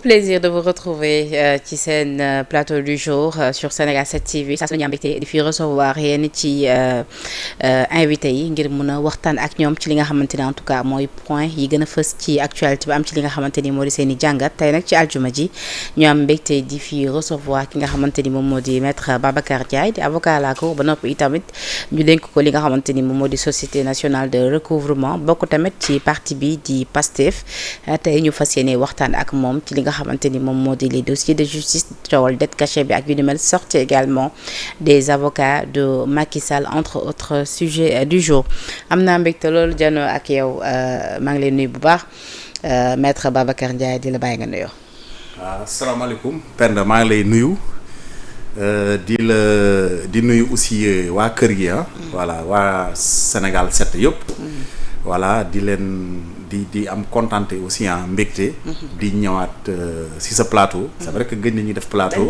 plaisir de vous retrouver ci seen plateau du jour sur Sénégal 7 TV saa su ñu am mbégte di fi recevoir yéen ci invité yi ngir mun a waxtaan ak ñoom ci li nga xamante ni en tout cas mooy point yi gën a fës ci actualité bi am ci li nga xamante ni moo di seen i jàngat tey nag ci aljuma ji ñu am mbégte di fi recevoir ki nga xamante ni moom moo di maître Babacar Ndiaye di avocat à la cour ba noppi itamit ñu dénk ko li nga xamante ni moom moo di société nationale de recouvrement bokk tamit ci parti bi di PASTEF tey ñu fas yéene waxtaan ak moom ci li nga xamante ni moom moo di les dossiers de justice coowal dette cachée bi ak yu ni mel sorti également des avocats de Macky Sall entre autres sujets du jour am naa mbégte loolu jano ak yow maa ngi lay nuyu bu baax maître Babacar Ndiaye di la bàyyi nga nuyoo. waaw asalaamaaleykum Penda maa ngi lay nuyu di nuyu aussi waa kër gi voilà waa Sénégal 7 yëpp. voilà di leen di am contenté aussi mbégte. di ñëwaat si sa plateau. c'est vrai que gëj nañu def plateau.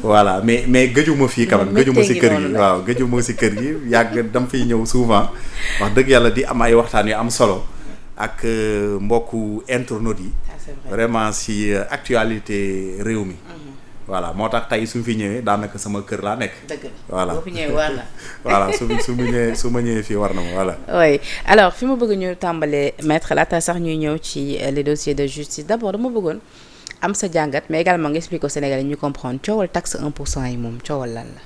voilà mais gëjuma fii quand même gëjuma si kër gi waaw gëjuma si kër gi yàgg dama fiy ñëw souvent wax dëgg yàlla di am ay waxtaan yu am solo ak mbokku internautes yi. vraiment si actualité réew mi. voilà moo tax tey su fi ñëwee daanaka sama kër laa nekk. dëgg voilà boo fi ñëwee war na. voilà su ma ñëwee fii war na ma voilà. oui alors fi ma bëgg ñu tàmbalee maître laata sax ñuy ñëw ci les dossiers de justice d'abord dama bëggoon am sa jàngat mais également nga expliquer aux Sénégalais ñu comprendre coowal taxe 1% yi moom coowal lan la.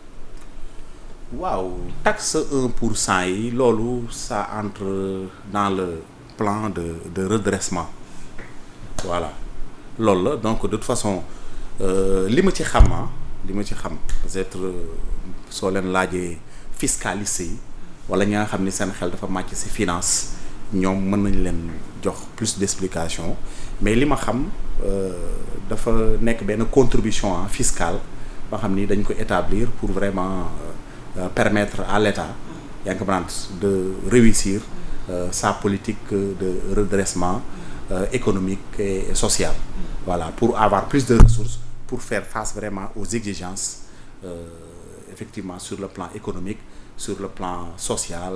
waaw taxe 1% yi loolu ça entre dans le plan de redressement voilà loolu la donc de toute façon. li ma ci xam peut-être soo leen laajee fiscaliste yi wala ñi nga xam ni seen xel dafa màcc ci finance ñoom mën nañ leen jox plus d'explication mais li ma xam dafa nekk benn contribution fiscale ba xam ni dañ ko établir pour vraiment permettre à l'État yaa ngi ko de réussir sa politique de redressement économique et social voilà pour avoir plus de ressources pour faire face vraiment aux exigences effectivement sur le plan économique sur le plan social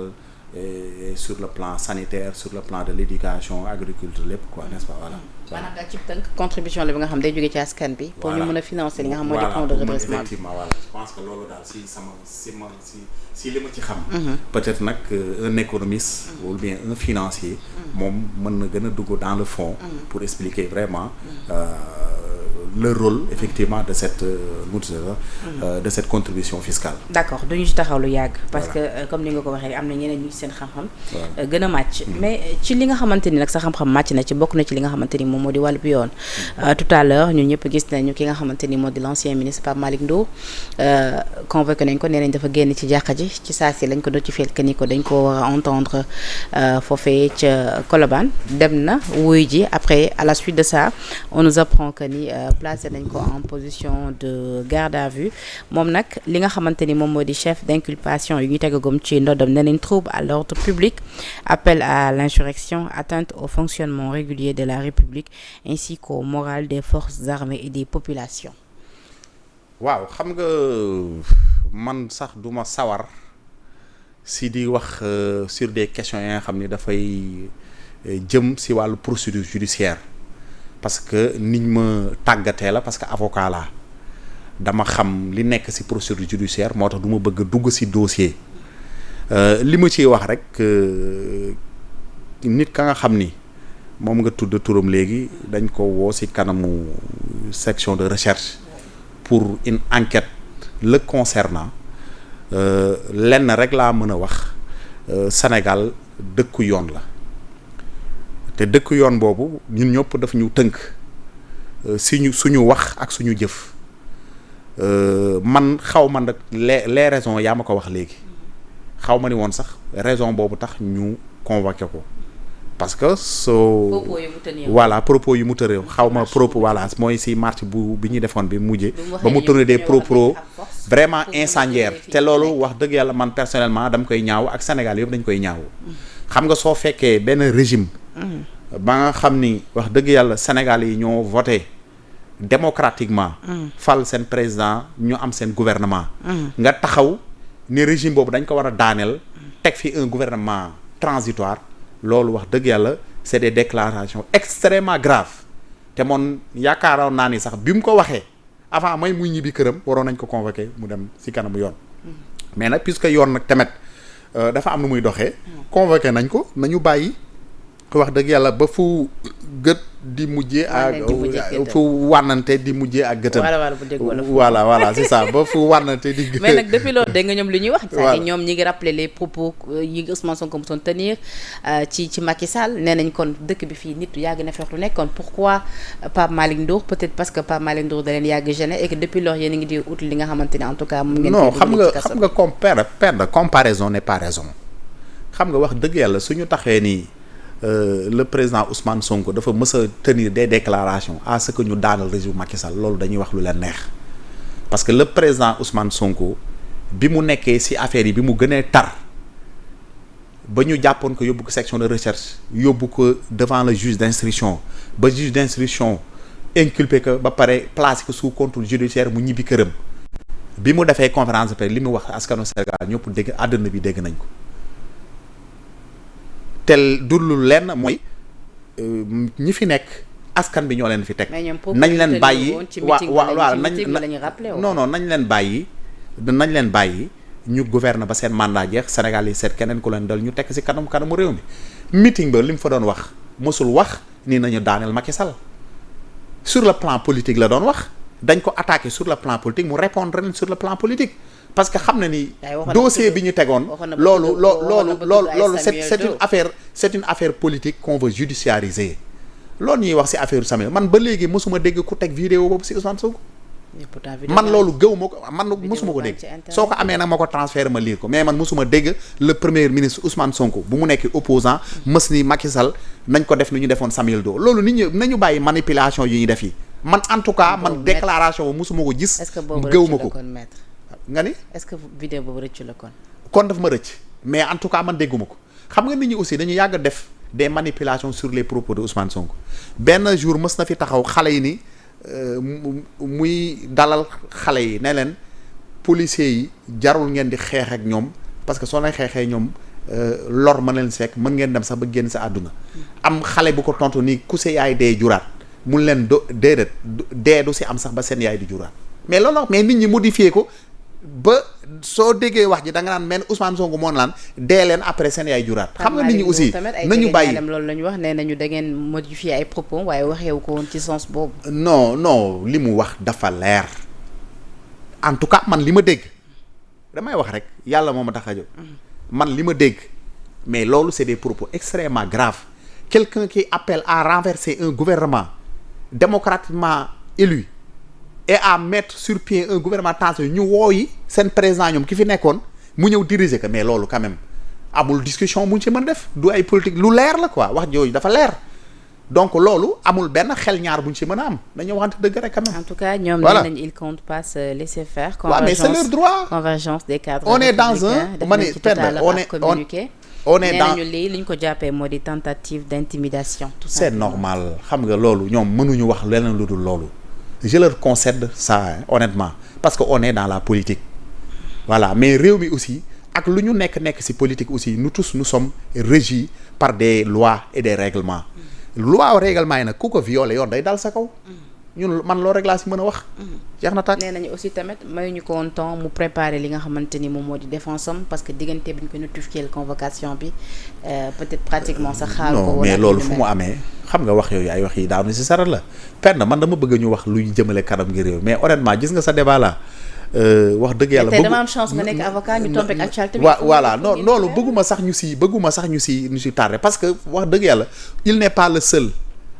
et sur le plan sanitaire sur le plan de l'éducation agriculture lépp quoi n'est-ce pas voilà. maanaam daal ci tënk contribution la bi nga xam day jóge ci askan bi. pour ñu mën a financer li nga xam mooy di plan de redressement bi. effectivement voilà je pense que loolu daal si li ma ci xam. peut-être nag un économiste. ou bien un financier. moom mën na gën a dugg dans le fond. pour expliquer vraiment. le rôle effectivement de cette contribution fiscale. d'accord duñu ci taxaw lu yàgg. parce que comme ni nga ko waxee am na ñeneen ñu ci seen xam-xam. gën a màcc. mais ci li nga xamante ni nag sa xam-xam màcc na ci bokk na ci li nga xamante ni moom moo di wàllu bi yoon. tout à l'heure ñun ñëpp gis nañu ki nga xamante ni moo di l'ancien ministre Pape Malick Ndour convoqué nañ ko nee nañ dafa génn ci jàkka ji ci saa si lañ ko notifié que ni ko dañ ko war a entendre foofee ca Colobane dem na wuy ji après à la suite de ça on nous apprend que ni placé nañ ko en position de garde à vue moom nag li nga xamante ni moom moo di chef d'inculpation yu ñu tegagum ci ndodom nee nañ trouble à l'ordre public appel à l'insurrection atteinte au fonctionnement régulier de la République ainsi qu'au moral des forces armées et des populations. waaw xam nga man sax duma sawar si di wax sur des questions yi nga xam ni dafay jëm si wàllu procédure judiciaire parce que niñ ma tàggatee la parce que avocat laa dama xam li nekk si procédure judiciaire moo tax du ma bëgg dugg si dossier li ma ciy wax rek nit ka nga xam ni moom nga tudd turam léegi dañ ko woo si kanamu section de recherche pour une enquête le concernant lenn rek laa mën a wax Sénégal dëkku yoon la te dëkk yoon boobu ñun ñëpp daf ñu tënk suñu wax ak suñu jëf man xaw ma nag les raisons yaa ma ko wax léegi xaw ma ni woon sax raison boobu tax ñu convoqué ko parce que voilà propos yu mu tënee xaw ma propos voilà mooy si marche bi ñu defoon bi mujje ba mu tourner des propos vraiment incendiaires te loolu wax dëgg yàlla man personnellement dama koy ñaaw ak Sénégal yëpp dañ koy ñaaw xam nga soo fekkee benn régime ba nga xam ni wax dëgg yàlla Sénégal yi ñoo voté démocratiquement fal seen président ñu am seen gouvernement nga taxaw ni régime boobu dañ ko war a daaneel teg fi un gouvernement transitoire loolu wax dëgg yàlla c'est des déclarations extrêmement graves te moom yaakaaroon naa ni sax bi mu ko waxee avant may muy ñibbi këram waroon nañ ko convoqué mu dem ci kanamu yoon. mais nag puisque yoon nag tamit dafa am nu muy doxee. convoqué nañ ko nañu bàyyi. wax dëgg yàlla ba fu gët di mujjee ak fu wànnante di mujjee ak gëtam. voilà c'est ça ba fu wànnante di. mais nag depuis loolu dégg nga ñoom li ñuy wax. c'est-à-dire ñoom ñi ngi rappeler les propos yi Ousmane Sonko mosoon tenir ci Macky Sall nee nañ kon dëkk bi fii nit yàgg na fex lu nekk kon pourquoi Pape Malick Ndour peut-être parce que Pape Malick Ndour da leen yàgg gêné et que depuis lors yéen a ngi di ut li nga xamante ne en tout cas. mu ngeen non xam nga comparaison n'est pas raison xam nga wax dëgg yàlla suñu taxee nii. Le président Ousmane Sonko dafa mës a tenir des déclarations à ce que ñu daanal régime Macky Sall loolu dañuy wax lu leen neex parce que le président Ousmane Sonko bi mu nekkee ci affaire yi bi mu gënee tar ba ñu jàppoon ko yóbbu ko section de recherche yóbbu ko devant le juge d'instruction ba juge d'instruction inculpé ko ba pare placé ko sous contrôle judiciaire mu ñibbi këram bi mu defee conférence de presse li mu wax askanu Sénégal ñëpp dégg àdduna bi dégg nañ ko. tel dullu lenn mooy ñi fi nekk askan bi ñoo leen fi teg. nañ leen bàyyi nañ leen bàyyi ñu gouverne ba seen mandat jeex Sénégal yi seet keneen ku leen dal ñu tekk ci kanamu réew mi. meeting ba li mu fa doon wax mosul wax ni nañu daaneel Macky Sall sur le plan politique la doon wax dañ ko attaqué sur le plan politique mu répondre leen sur le plan politique. parce que xam na ni dossier bi ñu tegoon loolu c'est une affaire politique qu'on veut judiciariser loolu ñuy wax ci affaire Samuel man ba léegi mosuma dégg ku teg vidéo boobu ci Ousmane Sonko man loolu gëw ma ko man mosuma ko dégg soo ko amee nag ma ko transféré ma lire ko mais man mosuma dégg le premier ministre Ousmane Sonko bu mu nekk opposant mës ni Macky Sall nañ ko def lu ñu defoon Samuel Doe loolu nit ñi nañu bàyyi manipulation yu ñuy def yi man en tout cas man déclaration boobu mosuma ko gis gëw ma ko nga ni est-ce que vidéo boobu rëcc la kon daf ma rëcc mais en tout cas man dégguma ko xam nga nit ñi aussi dañu yàgg def des manipulations sur les propos de Ousmane Sonko benn jour mës na fi taxaw xale yi ni muy dalal xale yi ne leen policiers yi jarul ngeen di xeex ak ñoom parce que soo leen xeexee ñoom lor mën leen fekk mën ngeen dem sax ba génn sa àdduna am xale bu ko tontu ni ku sa yaay dee juraat mun leen déedéet dee du si am sax ba seen yaay di juraat mais loolu mais nit ñi modifié ko ba soo déggee wax ji da nga naan mel Ousmane Sonko moo naan dee leen après seen yaay juraat. xam nga nit ñi aussi nañu bàyyi loolu la ñu wax nee nañu da ngeen modifier ay propos waaye waxeewu ko woon ci sens boobu. non li mu wax dafa leer en tout cas man li ma dégg damay wax rek yàlla moo ma tax a jóg man li ma dégg mais loolu c'est des propos extrêmement graves quelqu'un qui appelle à renverser un gouvernement démocratiquement élu. et à mettre sur pied un gouvernement tension ñu wooyi seen président ñoom ki fi nekkoon mu ñëw diriger ko mais loolu quand même amul discussion bu ñu ci mën def du ay politique lu leer la quoi wax jooju dafa leer donc loolu amul benn xel ñaar bu ñu ci mën a am dañu waxante dëgg rek quand même. en tout cas ñoom nee nañ il compte pas se laisser faire. waaw mais c'est leur droit convergence des cadres. on est dans un on est dans lii li ñu ko jàppee moo di tentative d'intimidation. tout ça c'est normal xam nga loolu ñoom mënuñu wax leneen lu dul loolu. je leur concède ça honnêtement parce que on est dans la politique voilà mais réew mi aussi ak lu ñu nekk ci politique aussi nous tous nous sommes régis par des lois et des règlements loi règlement yi nag ku ko violé yoon day dal sa kaw ñun man loolu rek laa ci mën a wax jeex na tàkk. nee nañu aussi tamit mayuñu ko woon temps mu préparer li nga xamante ni moom moo di défense am parce que diggante bi ñu ko notifié la convocation bi peut-être pratiquement sax xaar ko non mais loolu fu mu amee xam nga wax yooyu ay wax yi daanu ci sarat la penn man dama bëgg ñu wax luy jëmale kanam ngir réew mais honnêtement gis nga sa débat là wax dëgg yàlla tey dama am chance nga nekk avocat ñu tombé ak actualité bi voilà non loolu bëgguma sax ñu ci tardé parce que wax dëgg yàlla il n'est pas le seul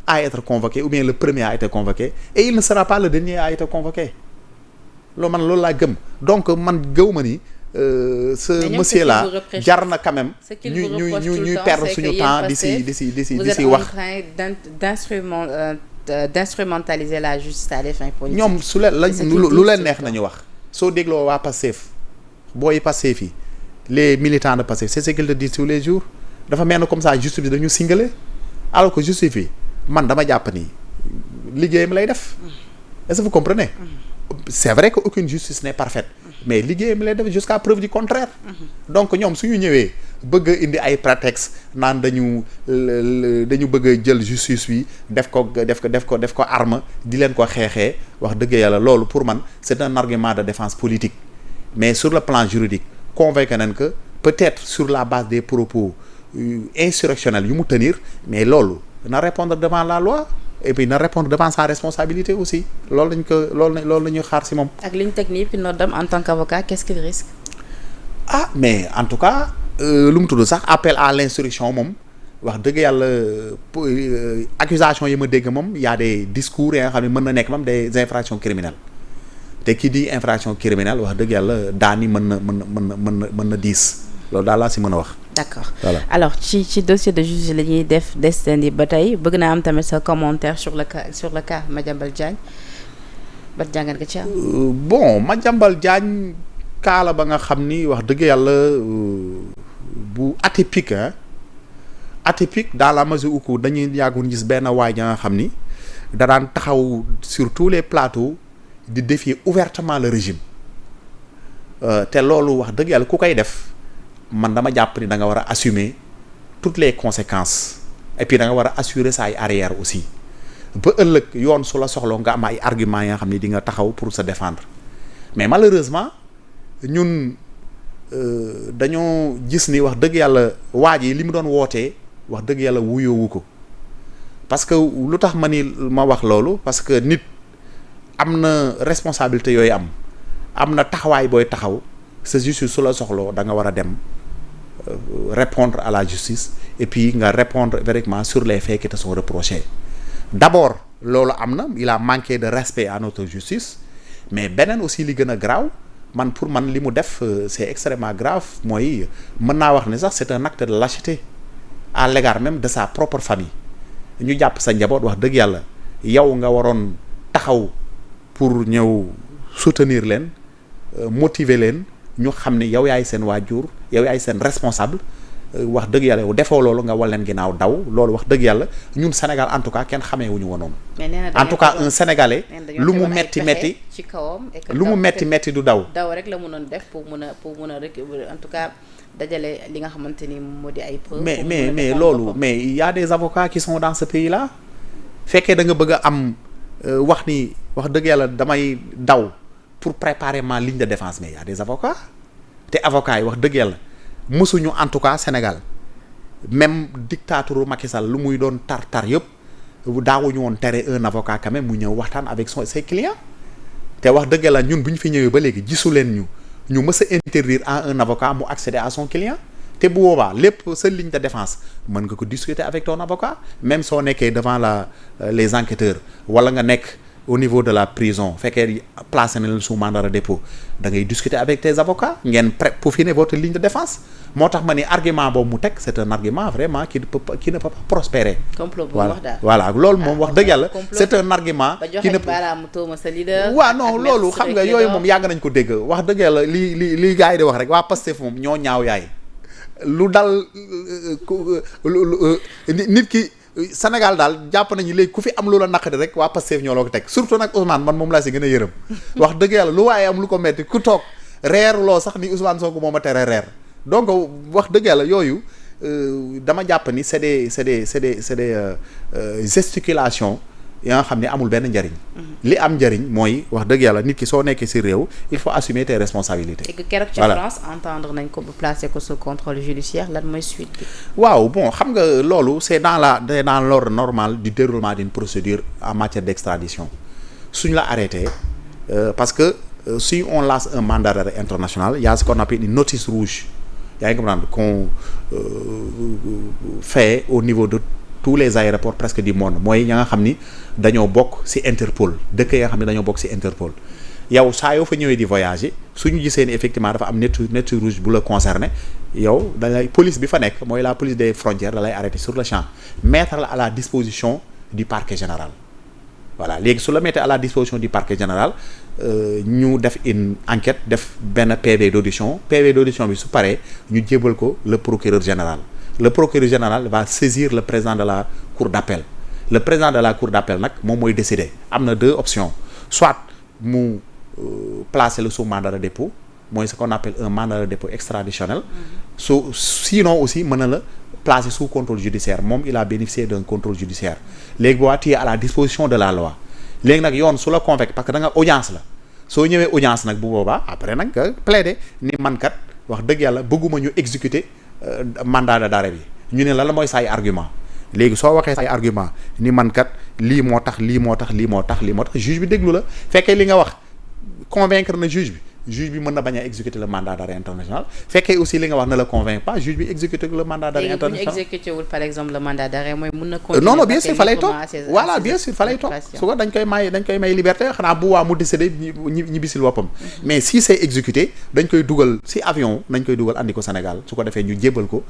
à être convoqué ou bien le premier a été convoqué et il ne sera pas le dernier à être convoqué loolu laa gëm donc man gëw ma ni ce monsieur là jar na quand même ñuy perdre suñu temps di si wax. vous êtes en train d'instrumentaliser la justice à des fins politiques. ñoom su leen lu leen neex nañu wax soo dégloo waa Pastef booy Pastef yi les militants de Pastef c'est ce qu'ils te disent tous les jours dafa mel ni comme ça justice bi dañu singale alors que justice bi man dama jàpp ni liggéeyam lay def est-ce que vous comprenez c'est vrai que aucune justice n'est parfaite mais liggéeyam lay def jusqu'à preuve du contraire. donc ñoom suñu ñëwee bëgg a indi ay prétexte naan dañu bëgg a jël justice bi def ko arme di leen ko xeexee wax dëgg yàlla loolu pour man c'est un argument de défense politique mais sur le plan juridique convaincre nañ que peut-être sur la base des propos insurrectionnels yu mu tenir mais loolu na répondre devant la loi et puis na répondre devant sa responsabilité aussi loolu la ñuy xaar ci moom. ak li ñu teg nii fi noddam en tant qu'avocat qu'est-ce qu'il risque. ah mais en tout cas lu mu tudd sax appel à l'insurrection moom wax dëgg yàlla accusation yi ma dégg moom y a des discours yi nga xam ne mën na nekk moom des infractions criminelles te ki di infraction criminelle wax dëgg yàlla daan yi mën na diis loolu daal laa ci mën a wax. d'accord voilà. Alors ci dossier de justice la ñuy descendi ba tey bëgg naa am tamit sa commentaire sur le cas Madiambal Diagne ba jàngat nga ci am. bon Madiambal Diagne kaala ba nga xam ni wax dëgg yàlla bu atypique atypique dans la mesure où dañuy yàggoon gis benn waay nga xam ni da daan taxaw sur tous les plateaux di défier ouvertement le régime te loolu wax dëgg yàlla ku koy def. man dama jàpp ni da nga war a assumer toutes les conséquences et puis da nga war a assurer sa ay arrière aussi ba ëllëg yoon su la soxloo nga am ay arguments yi nga xam ni di nga taxaw pour se défendre mais malheureusement ñun dañoo gis ni wax dëgg yàlla waa ji li mu doon wootee wax dëgg yàlla wuyoowu ko parce que lu tax ma wax loolu parce que nit am na responsabilité yooyu am na taxawaay booy taxaw sa justice su la soxloo da nga war a dem répondre à la justice et puis nga répondre véritablement sur les faits qui te sont reprochés d'abord loolu am na il a manqué de respect à notre justice mais beneen aussi li gën a grave pour man li mu def c'est extrêmement grave mooy mën naa wax ne sax c'est un acte de lâcheté à l'égard même de sa propre famille ñu jàpp sa njaboot wax dëgg yàlla yow nga waroon taxaw pour ñëw soutenir leen motiver leen ñu xam ne yow yaay seen waajur yow yaay seen responsable wax dëgg yàlla yow defoo loolu nga wal leen ginnaaw daw loolu wax dëgg yàlla ñun Sénégal en tout cas kenn xamee wu ñu woon noonu. en tout cas un Sénégalais. lu mu metti ci kawam lu mu metti du daw. daw rek la mënoon def pour mën a rek en tout cas dajale li nga xamante ni moo di ay preuves. mais loolu mais il y a des avocats qui sont dans ce pays là fekkee da nga bëgg a am wax ni wax dëgg yàlla damay daw. pour préparer ma ligne de défense mais il y a des avocats te avocats yi wax dëgg yàlla mësuñu en tout cas Sénégal même dictature Macky Sall lu muy doon tar yëpp daawuñu woon tere un avocat quand même mu ñëw waxtaan avec ses clients te wax dëgg yàlla ñun bu ñu fi ñëwee ba léegi gisu leen ñu mës a interdire à un avocat mu accéder à son client te bu boobaa lépp sa ligne de défense mën nga ko discuter avec ton avocat même soo nekkee devant les enquêteurs wala nga nekk au niveau de la prison fekkee placé na leen sous mandat de dépôt da ngay discuter avec tes avocats ngeen peaufiner votre ligne de défense moo tax ma ni argument boobu mu teg c'est un argument vraiment qui ne peut pas prospérer. voilà loolu moom wax dëgg yàlla c'est un argument qui ne waaw non loolu xam nga yooyu moom yàgg nañ ko dégg wax dëgg yàlla li gars yi di wax rek waa Pastef moom ñoo ñaaw yaay lu dal nit ki Sénégal daal jàpp nañu léegi ku fi am lu la naqari rek waa Pastef ñoo la ko teg surtout nag Ousmane man moom laa si gën a yërëm wax dëgg yàlla lu waaye am lu ko metti ku toog reeruloo sax ni Ousmane Sonko moom a tere reer donc wax dëgg yàlla yooyu dama jàpp ni c'est des gesticulations yi nga xam ne amul benn njariñ li am njariñ mooy wax dëgg yàlla nit ki soo nekkee ci réew il faut assumer tes responsabilités. et que keroog ca France entendre nañ ko ba placer ko sous contrôle judiciaire lan mooy suite bi. waaw bon xam nga loolu c'est dans l'ordre normal du déroulement d'une procédure en matière d'extradition suñ la arrêté parce que si on lance un mandat d'arrêt international il y a ce qu'on appelle une notice rouge yaa ngi comprendre qu'on fait au niveau de tous les aéroports presque du monde mooy ña nga xam ni dañoo bokk ci Interpol dëkk ya nga xam ne dañoo bokk ci Interpol yow saa yoo fa ñëwee di voyager suñu gisee ni effectivement dafa am notice rouge bu la concerné yow dalay police bi fa nekk mooy la police des frontières da lay arrêter sur le champ mettre la à la disposition du parquet général voilà léegi su la mettre à la disposition du parquet général ñu def une enquête def benn PV d'audition bi su paree ñu jébal ko le procureur général le procureur général va saisir le président de la cour d'appel le président de la cour d'appel nag moom mooy décider am na deux options soit mu placer le sous mandat de dépôt mooy ce qu'on appelle un mandat de dépôt extraditionnel. Sinon aussi mën na la placer sous contrôle judiciaire moom il a bénéficié d'un contrôle judiciaire léegi boo tu es à la disposition de la loi léegi nag yoon su la convoqué parce que da nga audience la soo ñëwee audience nag bu boobaa après nag nga plaider ni man kat wax dëgg yàlla bëgguma ñu exécuter mandat d'arrêt bi ñu ne la mooy say argument léegi soo waxee say argument ni man kat lii moo tax juge bi déglu la fekkee li nga wax convaincre na juge bi mën na bañ a exécuter le mandat d'arrêt international fekkee aussi li nga wax ne la convainc pas juge bi exécuter le mandat d'arrêt international. léegi bu ñu exécuter wul par exemple le mandat d'arrêt mooy mën na continuer. non bien sûr fa lay toog voilà bien sûr fa lay toog su ko dañ koy may liberté xanaa bu waa mu décider ñi bisil boppam mais si c'est exécuté dañ koy dugal si avion nañ koy dugal andi ko Sénégal su ko defee ñu jébbal ko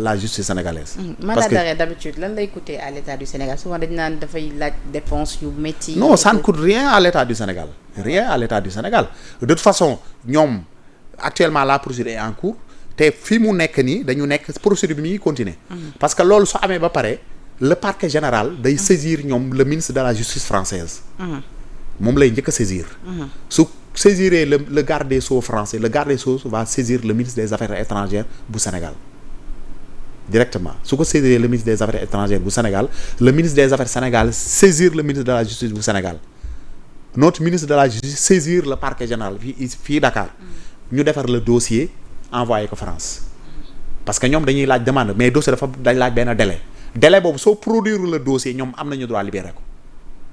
la justice sénégalaise. mandat d'arrêt d'habitude lan lay coûter à l'État du Sénégal souvent dañ naan dafay laaj dépense yu métti. non ça ne coûte rien à l'État du Sénégal. De toute façon ñoom actuellement la procédure est en cours te fi mu nekk nii dañu nekk procédure bi mi ngi continuer parce que loolu su amee ba pare le parquet général day saisir ñoom le ministre de la justice française moom lay njëkk a saisir su saisiree le garde des Sceaux français le garde des Sceaux va saisir le ministre des affaires étrangères bu Sénégal directement su ko saisiree le ministre des affaires étrangères bu Sénégal le ministre des affaires sénégal saisir le ministre de la justice bu Sénégal notre ministre de la justice saisir le parquet général fii Dakar ñu defar le dossier envoyé ko France parce que ñoom dañuy laaj demande mais dossier dañ laaj benn délai boobu soo produire le dossier ñoom am nañu droit libérer ko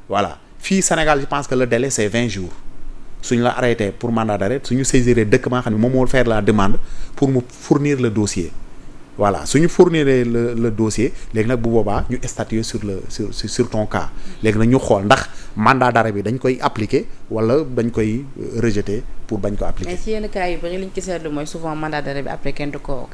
voilà fii Sénégal je pense que le délai c'est 20 jours suñu la arrêté pour mandat d'arrêt suñu saisiree dëkk ma xam ne moom moo faire la demande pour mu fournir le dossier voilà suñu fournir le dossier léegi nag bu boobaa ñu statuer sur ton cas léegi nag ñu xool ndax mandat d'arrêt bi dañ koy appliquer wala dañ koy rejeter pour bañ ko appliquer. mais ci yenn cas yu bari liñ ci seetlu mooy souvent mandat d'arrêt bi après kenn du ko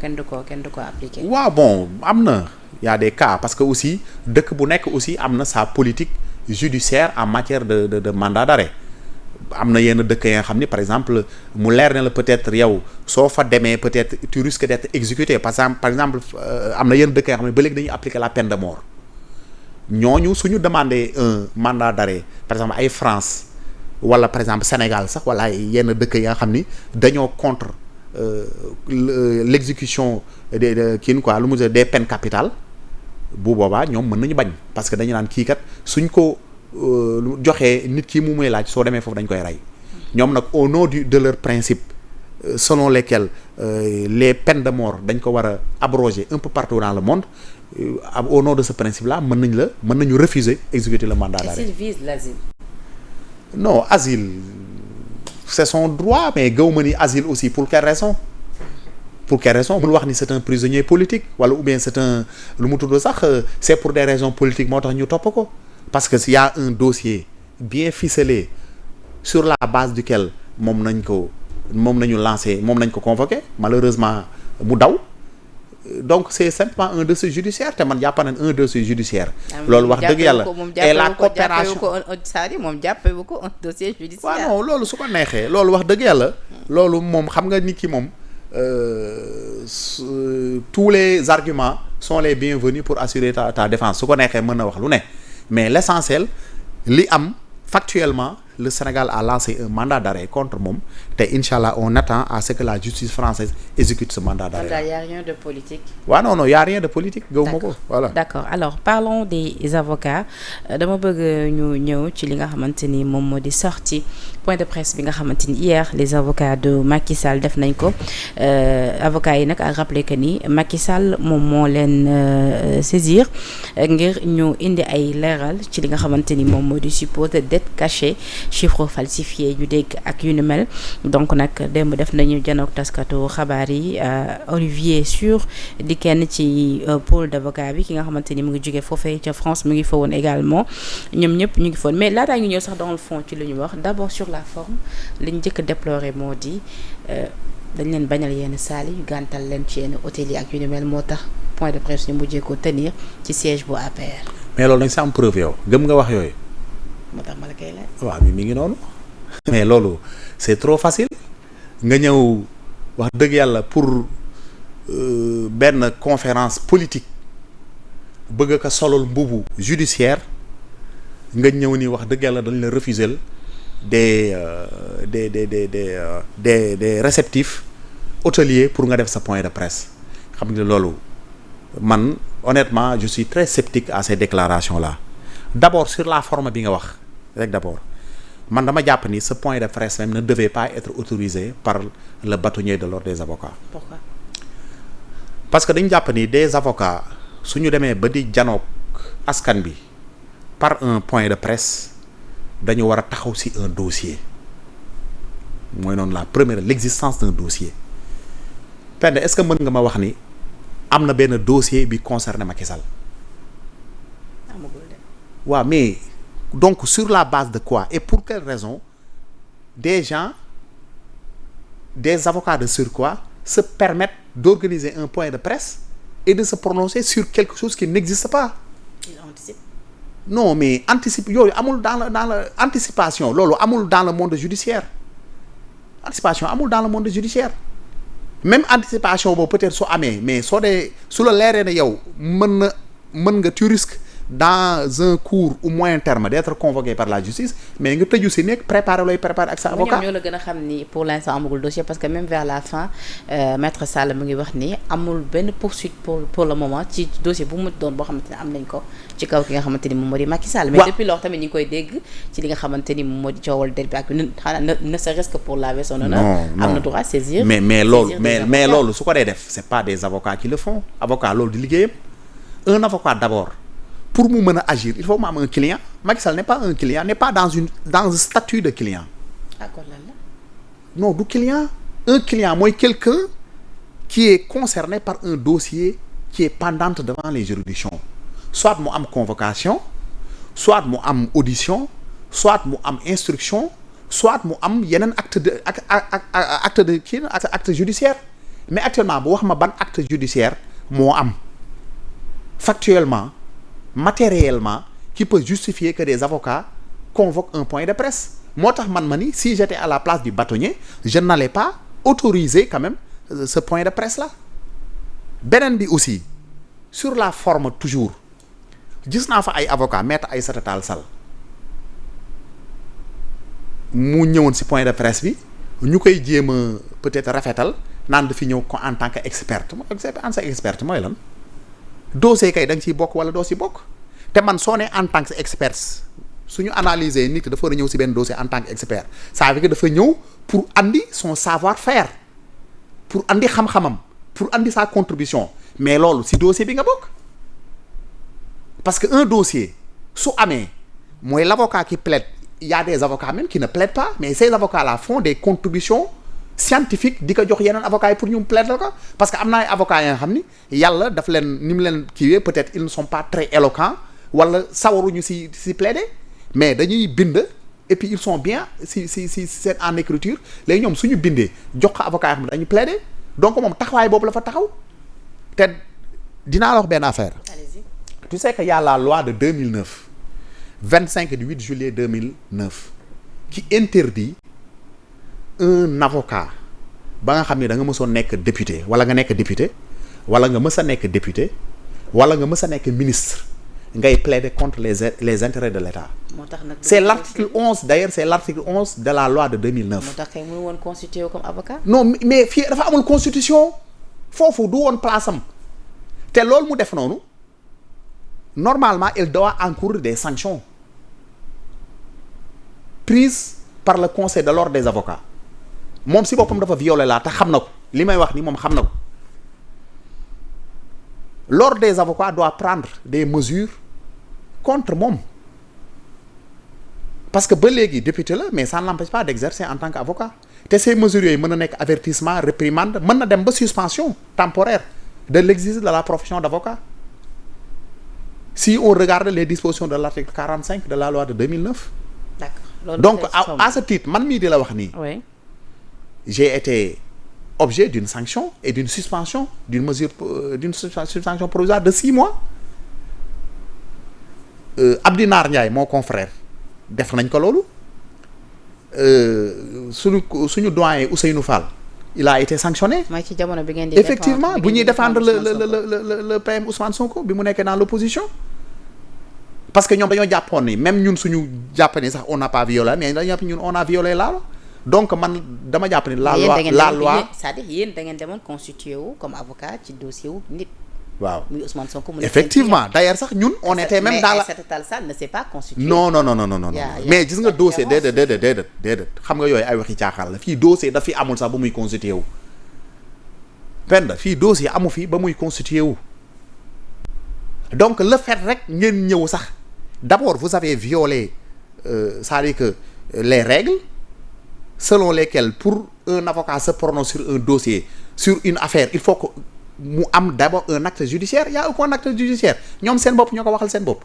appliquer. waaw bon am na y a des cas parce que aussi dëkk bu nekk aussi am na sa politique judiciaire en matière de mandat d'arrêt. am na yenn dëkk yi nga xam ni par exemple mu leer na la peut-être yow soo fa demee peut-être tu risques d'être exécuté par exemple am na yenn dëkk yoo xam ne ba léegi dañuy appliquer la peine de mort ñooñu suñu demander un mandat d'arrêt par exemple ay France wala par exemple Sénégal sax wala ay yenn dëkk yi nga xam ni dañoo contre l'exécution des kii quoi lu mu des peines capitales bu boobaa ñoom mën nañu bañ parce que dañu naan kii kat suñ ko joxee nit ki mu muy laaj soo demee foofu dañ koy rey ñoom nag au nom de leur principe selon lesquels les peines de mort dañ ko war a abroger un peu partout dans le monde au nom de ce principe là mën nañu refuser exécuter le mandat d'arrêt. Et s'il vise l'asile? Non, asile c'est son droit mais gëw ma ni asile aussi pour quelle raison bul wax ni c'est un prisonnier politique wala ou bien c'est un lu mu tudd sax c'est pour des raisons politiques moo tax ñu topp ko. Parce que s'il y a un dossier bien ficelé sur la base duquel moom nañ ko convoqué malheureusement mu daw donc c'est simplement un dossier judiciaire te man jàpp nañ un dossier judiciaire. loolu wax dëgg yàlla et la coopération moom jàppewu ko un dossier judiciaire. waaw non loolu su ko neexee loolu wax dëgg yàlla loolu moom xam nga nit ki moom tous les arguments sont les bienvenus pour assurer ta défense su ko neexee mën na wax lu ne. Mais l'essentiel li am factuellement le Sénégal a lancé un mandat d'arrêt contre moom te inchallah on attend à ce que la justice française exécute ce mandat d'arrêt. Donc il y a rien de politique. waaw non il y a rien de politique. gëwuma ko voilà. D'accord alors parlons des avocats dama bëgg ñu ñëw ci li nga xamante ni moom moo di sortie point de presse bi nga xamante ni hier les avocats de Macky Sall def nañ ko avocats yi nag a rappelé que ni Macky Sall moom moo leen saisir ngir ñu indi ay leeral ci li nga xamante ni moom moo di supposé dette cachée chiffre falsifié ñu dégg ak yu ni mel donc nag démb def nañu janook taskatu xabaar yi Olivier Sur di kenn ci pôle d'avocat bi ki nga xamante ni mu ngi jóge foofee ca France mu ngi fa woon également ñoom ñëpp ñu ngi foon mais laataa ñu ñëw sax dans le fond ci lu ñu wax d'abord sur la forme li ñu njëkk a déplorer moo di dañ leen bañal yenn saal yi gàntal leen ci yenn hôtel yi ak yu ni mel moo tax point de presse ñu mujjee ko tenir ci siège bu APR. mais loolu dañ si am preuve yow gëm nga wax yooyu. moo tax ma la koy laaj. waaw mi ngi noonu. mais loolu c'est trop facile nga ñëw wax dëgg yàlla pour benn conférence politique bëgg ko solol mbubu judiciaire nga ñëw ni wax dëgg yàlla dañ la refuser des réceptifs hôteliers pour nga def sa point de presse xam nga loolu man honnêtement je suis très sceptique à ces déclarations là d'abord sur la forme bi nga wax rek d'abord man dama jàpp ni ce point de presse même ne devait pas être autorisé par le bâtonnier de l'ordre des avocats. Pourquoi? Parce que dañu jàpp ni des avocats suñu demee ba di janoog askan bi par un point de presse dañu war a taxaw ci un dossier mooy noonu l'existence d'un dossier. Penda est-ce que mën nga ma wax ni am na benn dossier bi concerné Macky Sall. waaw mais donc sur la base de quoi et pour quelle raison des gens des avocats de surcroît se permettent d'organiser un point de presse et de se prononcer sur quelque chose qui n'existe pas. Ils anticipent. Non mais anticipe yooyu amul dans le anticipation loolu amul dans le monde judiciaire anticipation amul dans le monde judiciaire même anticipation boobu peut-être su amee mais soo dee su la leeree ne yow mën nga tu risques dans un court ou moyen terme d'être convoqué par la justice mais nga tëju si nekk préparer ak sa avocat. ñoo la gën a xam ni pour l'instant amagul dossier parce que même vers la fin maître Sall mu ngi wax ni amul benn poursuite pour le moment ci dossier bu mu doon boo xamante ne am nañ ko ci kaw ki nga xamante ni moom moo di Macky Sall. mais depuis lors tamit ñu ngi koy dégg ci li nga xamante ni moom moo di coowal der bi ak xanaa ne serait-ce que pour laver son honneur. am na droit saisir. mais loolu su ko dee def c'est pas des avocats qui le font avocat loolu di liggéeyam un avocat d'abord. Pour mu mën a agir il faut mu am un client Macky Sall n'est pas un client n'est pas dans un statut de client. d'accord lan la. non du client un client mooy quelqu'un qui est concerné par un dossier qui est pendante devant les juridictions soit mu am convocation soit mu am audition soit mu am instruction soit mu am yeneen acte judiciaire mais actuellement bu wax ma ban acte judiciaire moo am factuellement. Matériellement qui peut justifier que des avocats convoquent un point de presse moo tax man ma ni si j'étais à la place du bâtonnier je n'allais pas autoriser quand même ce point de presse là beneen bi aussi sur la forme toujours gis naa fa ay avocats maître Aïssata Tall Sall mu ñëwoon ci point de presse bi ñu koy jéem a peut-être rafetal naan dafi ñëw ko en tant que experte mooy lan dossier kay da nga ciy bokk wala doo ci bokk te man soo ne en tant que expert suñu analyser nit ki dafa war a ñëw ci benn dossier en tant que expert ça veut dire que dafa ñëw pour andi son savoir-faire pour andi xam-xamam pour andi sa contribution mais loolu ci dossier bi nga bokk parce que un dossier su amee mooy l'avocat qui plaide il y a des avocats même qui ne plaident pas mais ces avocats là font des contributions scientifique di ko jox yeneen avocats yi pour ñu plaider ko parce que am na ay avocats yi nga xam ni yàlla daf leen ni mu leen kiiwee peut-être ils ne sont pas très éloquents wala sawaruñu ci plaider mais dañuy bind et puis ils sont bien ci seen en écriture léegi ñoom suñu bindee jox ko avocats yi xam ne dañuy plaider donc moom taxawaay boobu la fa taxaw te dinaa la wax benn affaire. Allez-y. Tu sais que y a la loi de 2009 25 du 8 juillet 2009 qui interdit un avocat ba nga xam ne da nga mësoon nekk député wala nga nekk député wala nga mës a nekk député wala nga mës a nekk ministre ngay plaider contre les intérêts de l'État. moo tax nag c'est l'article 11 d'ailleurs c'est l'article 11 de la loi de 2009. moo tax kay muy woon constitué comme avocat. non mais fii dafa amul constitution foofu du woon place am te loolu mu def noonu normalement il doit encourir des sanctions prises par le conseil de l'ordre des avocats. moom si boppam dafa violé laa te xam na ko li may wax ni moom xam na ko l'ordre des avocats doit prendre des mesures contre moom parce que ba léegi député la mais ça ne l'empêche pas d'exercer en tant qu'avocat te ces mesures yooyu mën na nekk avertissement réprimande mën na dem ba suspension temporaire de l'exercice de la profession d'avocat si on regarde les dispositions de l'article 45 de la loi de 2009. D'accord. Donc à ce titre man mii di la wax nii. Oui. J'ai été objet d'une sanction et d'une suspension d'une mesure d'une suspension provisoire de 6 mois. Abdinar Ndiaye mon confrère def nañ ko loolu suñu doyen Ousseynou Fall il a été sanctionné. mooy ci jamono bi ngeen di. effectivement bu ñuy défendre le PM Ousmane Sonko bi mu nekkee dans l'opposition parce que ñoom dañoo jàppoon ni même ñun suñu jàpp ni sax on n'a pas violé mais dañoo jàpp ñun on a violé la loi donc man dama jàpp ni la loi c'est-à-dire yéen da ngeen demoon constitué wu comme avocat ci dossier wu nit. waaw muy Ousmane Sonko mu effectivement d'ailleurs sax ñun on était même dans la mais Aïssata Tall Sall ne s'est pas constitué. non mais gis nga dossier déedéet xam nga yooyu ay waxi caaxaan la fii dossier daf fi amul sax ba muy constitué wu penda fii dossier amu fi ba muy constitué wu donc le fait rek ngeen ñëw sax d'abord vous avez violé c'est-à-dire que les règles selon lesquelles pour un avocat se prononce sur un dossier sur une affaire il faut que mu am d'abord un acte judiciaire y a aucun acte judiciaire ñoom seen bopp ñoo ko waxal seen bopp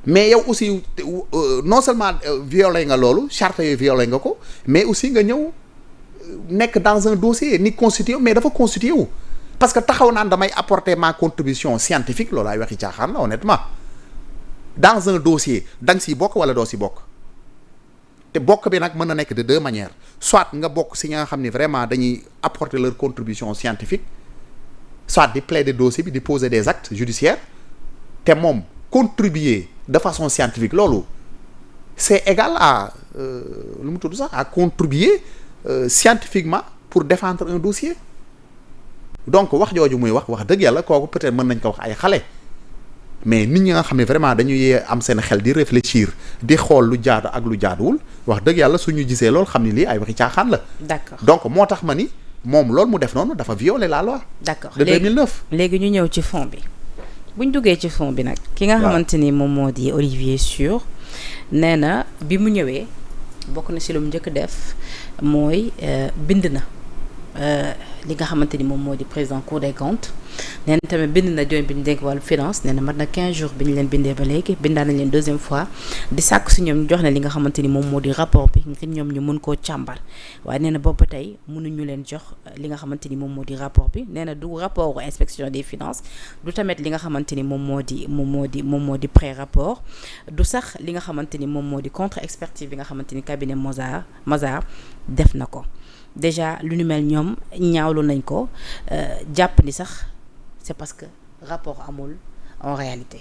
mais yow aussi non seulement violé nga loolu charte yooyu violé nga ko mais aussi nga ñëw nekk dans un dossier ni constitué mais dafa constitué wu parce que taxaw naan damay apporter ma contribution scientifique loolu ay waxi caaxaan la honnêtement dans un dossier da nga siy bokk wala doo si bokk te bokk bi nag mën na nekk de deux manières soit nga bokk si nga xam ni vraiment dañuy apporter leur contribution scientifique soit di plaider dossier bi di poser des actes judiciaires te moom contribuer de façon scientifique loolu c'est égal à lu mu tudd sax à contribuer scientifiquement pour défendre un dossier donc wax jooju muy wax dëgg yàlla kooku peut-être mën nañ ko wax ay xale mais nit ñi nga xam ne vraiment dañuy am seen xel di réfléchir di xool lu jaadu ak lu jaaduwul wax dëgg yàlla suñu gisee loolu xam ne lii ay waxi caaxaan la. d'accord donc moo tax ma ni moom loolu mu def noonu dafa violer la loi. d'accord de 2009. léegi ñu ñëw ci fond bi buñ duggee ci fond bi nag. ki nga xamante ni moom moo di Olivier Sur nee na bi mu ñëwee bokk na si lu mu njëkk def mooy bind na. li nga xamante ni moom moo di président Cour des comptes nee na tamit bind na joon bi ñu dénk wàllu finance nee na mat na 15 jours bi ñu leen bindee ba léegi bindaan nañ leen deuxième fois di sàkk si ñoom ñu jox na li nga xamante ni moom moo di rapport bi ngir ñoom ñu mën koo càmbar waaye nee na boobu ba tey mënuñu leen jox li nga xamante ni moom moo di rapport bi nee na du rapport inspection des finances du tamit li nga xamante ni moom moo di pré rapport du sax li nga xamante ni moom moo di contre expertise bi nga xamante ni cabinet Mazars def na ko. déjà lu ñu mel ñoom ñaawlu nañ ko jàpp ni sax c'est parce que rapport amul en réalité.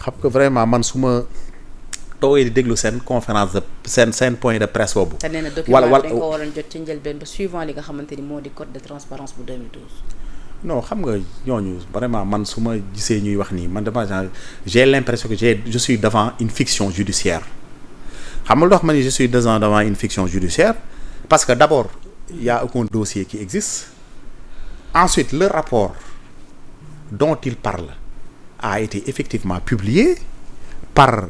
xam nga vraiment man su ma toogee di déglu seen conférence de seen point de presse boobu. te nee na document dañ ko waroon jot ci njëlbeen ba suivant li nga xamante ni moo di code de transparence bu 2012. non xam nga ñooñu vraiment man su ma gisee ñuy wax nii man dama j'ai l'impression que je suis devant une fiction judiciaire xam nga lu tax ma ni je suis devant une fiction judiciaire. Parce que d'abord, il y a aucun dossier qui existe. Ensuite, le rapport dont il parle a été effectivement publié par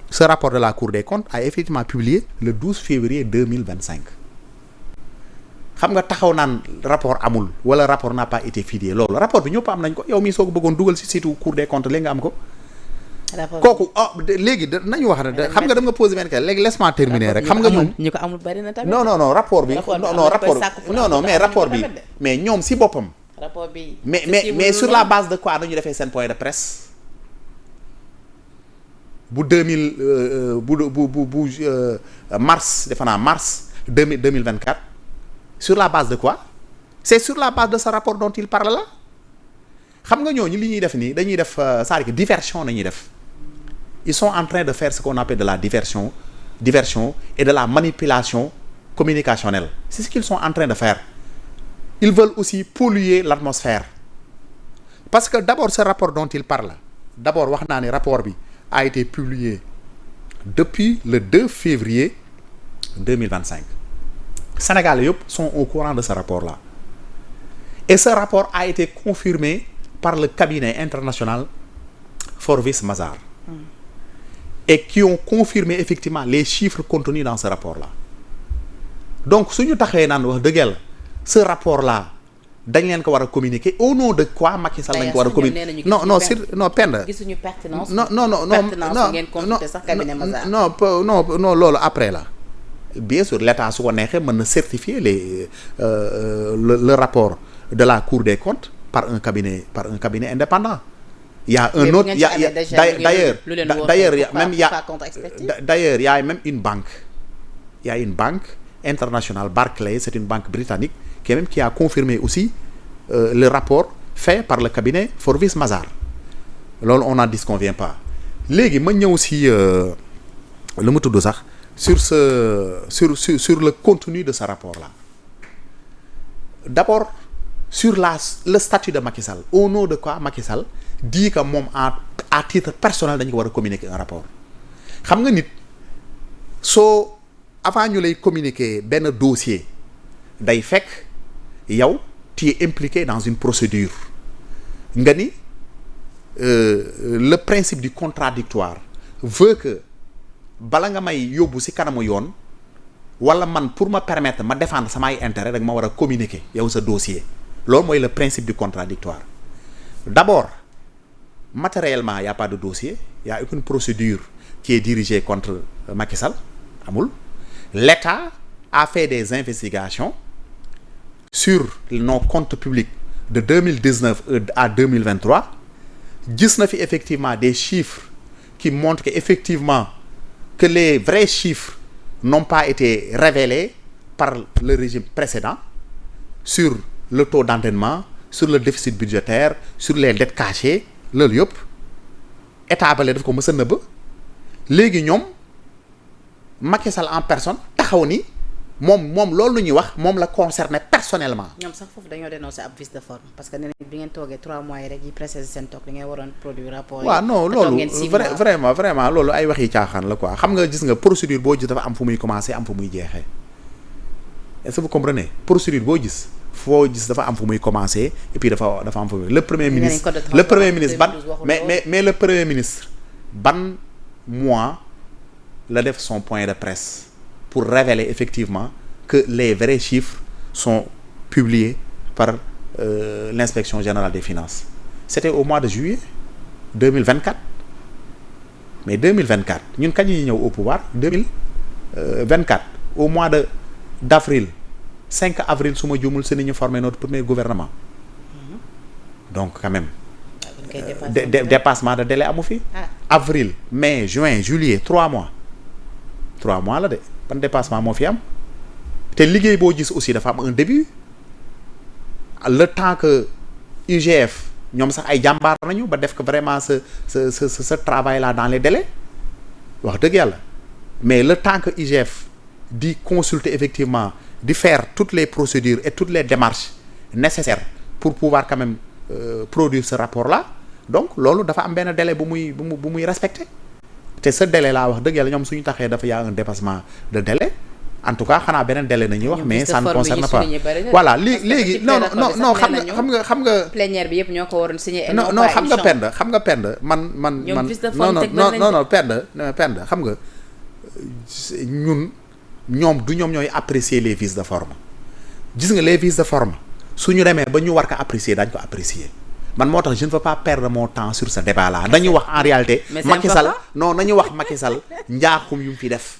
ce rapport de la Cour des comptes a effectivement publié le 12 février 2025. xam nga taxaw naan rapport amul wala rapport n'a pas été fidèle loolu rapport bi ñëpp am nañ ko yow mii soo ko bëggoon dugal ci site Cour des comptes léegi nga am ko. kooku léegi nañu wax ne xam nga dama posé benn léegi laisse-moi terminer rek xam nga ñoom ñu ko amul bari na tamit non rapport bi mais rapport bi mais ñoom si boppam rapport bi mais sur la base de quoi dañu defee seen point de presse bu 2000 bu mars defe naa mars 2024 sur la base de quoi c'est sur la base de ce rapport dont il parle là xam nga ñooñu li ñuy def nii dañuy def c'est-à-dire que diversion nañuy def ils sont en train de faire ce qu'on appelle de la diversion et de la manipulation communicationnelle c'est ce qu'ils sont en train de faire ils veulent aussi polluer l'atmosphère parce que d'abord ce rapport dont il parle d'abord wax naa ne rapport bi a été publié depuis le 2 février 2025 Sénégalais yëpp sont au courant de ce rapport-là et ce rapport a été confirmé par le cabinet international Forvis Mazars et qui ont confirmé effectivement les chiffres contenus dans ce rapport-là donc suñu taxee naan wax dëgg yàlla ce rapport-là dañ leen ko war a communiquer au nom de quoi Macky Sall lañ ko war a communiquer non Penda gisuñu pertinence ngeen consulter sax cabinet Mazars non loolu après la bien sûr l'État su ko neexee mën na certifier le rapport de la Cour des comptes par un cabinet indépendant. Il y a un autre d'ailleurs il y a même une banque. Il y a une banque internationale Barclays, c'est une banque britannique qui a confirmé aussi le rapport fait par le cabinet Forvis Mazars loolu on n'en disconvient pas léegi ma ñëw si lu mu tudd sax sur le contenu de ce rapport là d'abord sur le statut de Macky Sall au nom de quoi Macky Sall dit que moom à titre personnel dañu ko war a communiquer un rapport xam nga nit soo avant ñu lay communiquer benn dossier day fekk yow tu es impliqué dans une procédure nga ni le principe du contradictoire veut que bala nga may yóbbu ci kanamu yoon walla man pour ma permettre ma défendre samay intérêt rek ma war a communiquer yow sa dossier loolu mooy le principe du contradictoire d'abord matériellement y a pas de dossier y a aucune procédure qui est dirigée contre Macky Sall amul l'État a fait des investigations sur nos comptes publics de 2019 à 2023 gis na fi effectivement des chiffres qui montrent que effectivement que les vrais chiffres n'ont pas été révélés par le régime précédent sur le taux d'endettement sur le déficit budgétaire sur les dettes cachées loolu yëpp état bale daf ko mës a nëbb léegi ñoom Macky Sall en personne taxaw ni moom loolu ñuy wax moom la concerné personnellement. ñoom sax foofu dañoo dénoncé ab vice de forme parce que nee nañ bi ngeen toogee 3 mois yi rek yi précédé seen toog li ngeen waroon produire rapport yi. waaw non loolu vraiment loolu ay waxi caaxaan la quoi xam nga gis nga procédure boo gis dafa am fu muy commencer am fu muy jeexee est-ce que vous comprenez procédure boo gis foo gis dafa am fu muy commencer et puis dafa am fu muy le premier ministre ban mais le premier ministre ban mois la def son point de presse pour révéler effectivement que les vrais chiffres sont publiés par l'inspection générale des finances c'était au mois de juillet 2024 mais 2024 ñun kañ ñuy ñëw au pouvoir 2024 au mois d'avril 5 avril su ma juumul si ni ñu formé notre premier gouvernement donc quand même dépassement de délai amu fi avril mai juin juillet 3 mois la de ban dépassement moo fi am te liggéey boo gis aussi dafa am un début le temps que IGF ñoom sax ay jàmbaar nañu ba def ko vraiment ce travail là dans les délais wax dëgg yàlla mais le temps que IGF di consulter effectivement di faire toutes les procédures et toutes les démarches nécessaires pour pouvoir quand même produire ce rapport là donc loolu dafa am benn délai bu muy respecter te ce délai laa wax dëgg yàlla ñoom suñu taxee dafa y a un dépassement de délai en tout cas xanaa beneen délai nañuy wax mais ça ne concerne pas voilà léegi non xam nga plénière bi yëpp ñoo ko waroon signer non xam nga pend man non pend xam nga ñoom ñooy apprécier les vices de forme gis nga les vices de forme suñu demee ba ñu war ko apprécier dañ ko apprécier man moo tax je ne veux pas perdre mon temps sur ce débat là dañuy wax en réalité Macky Sall nañu wax Macky Sall njaaxum yu mu fi def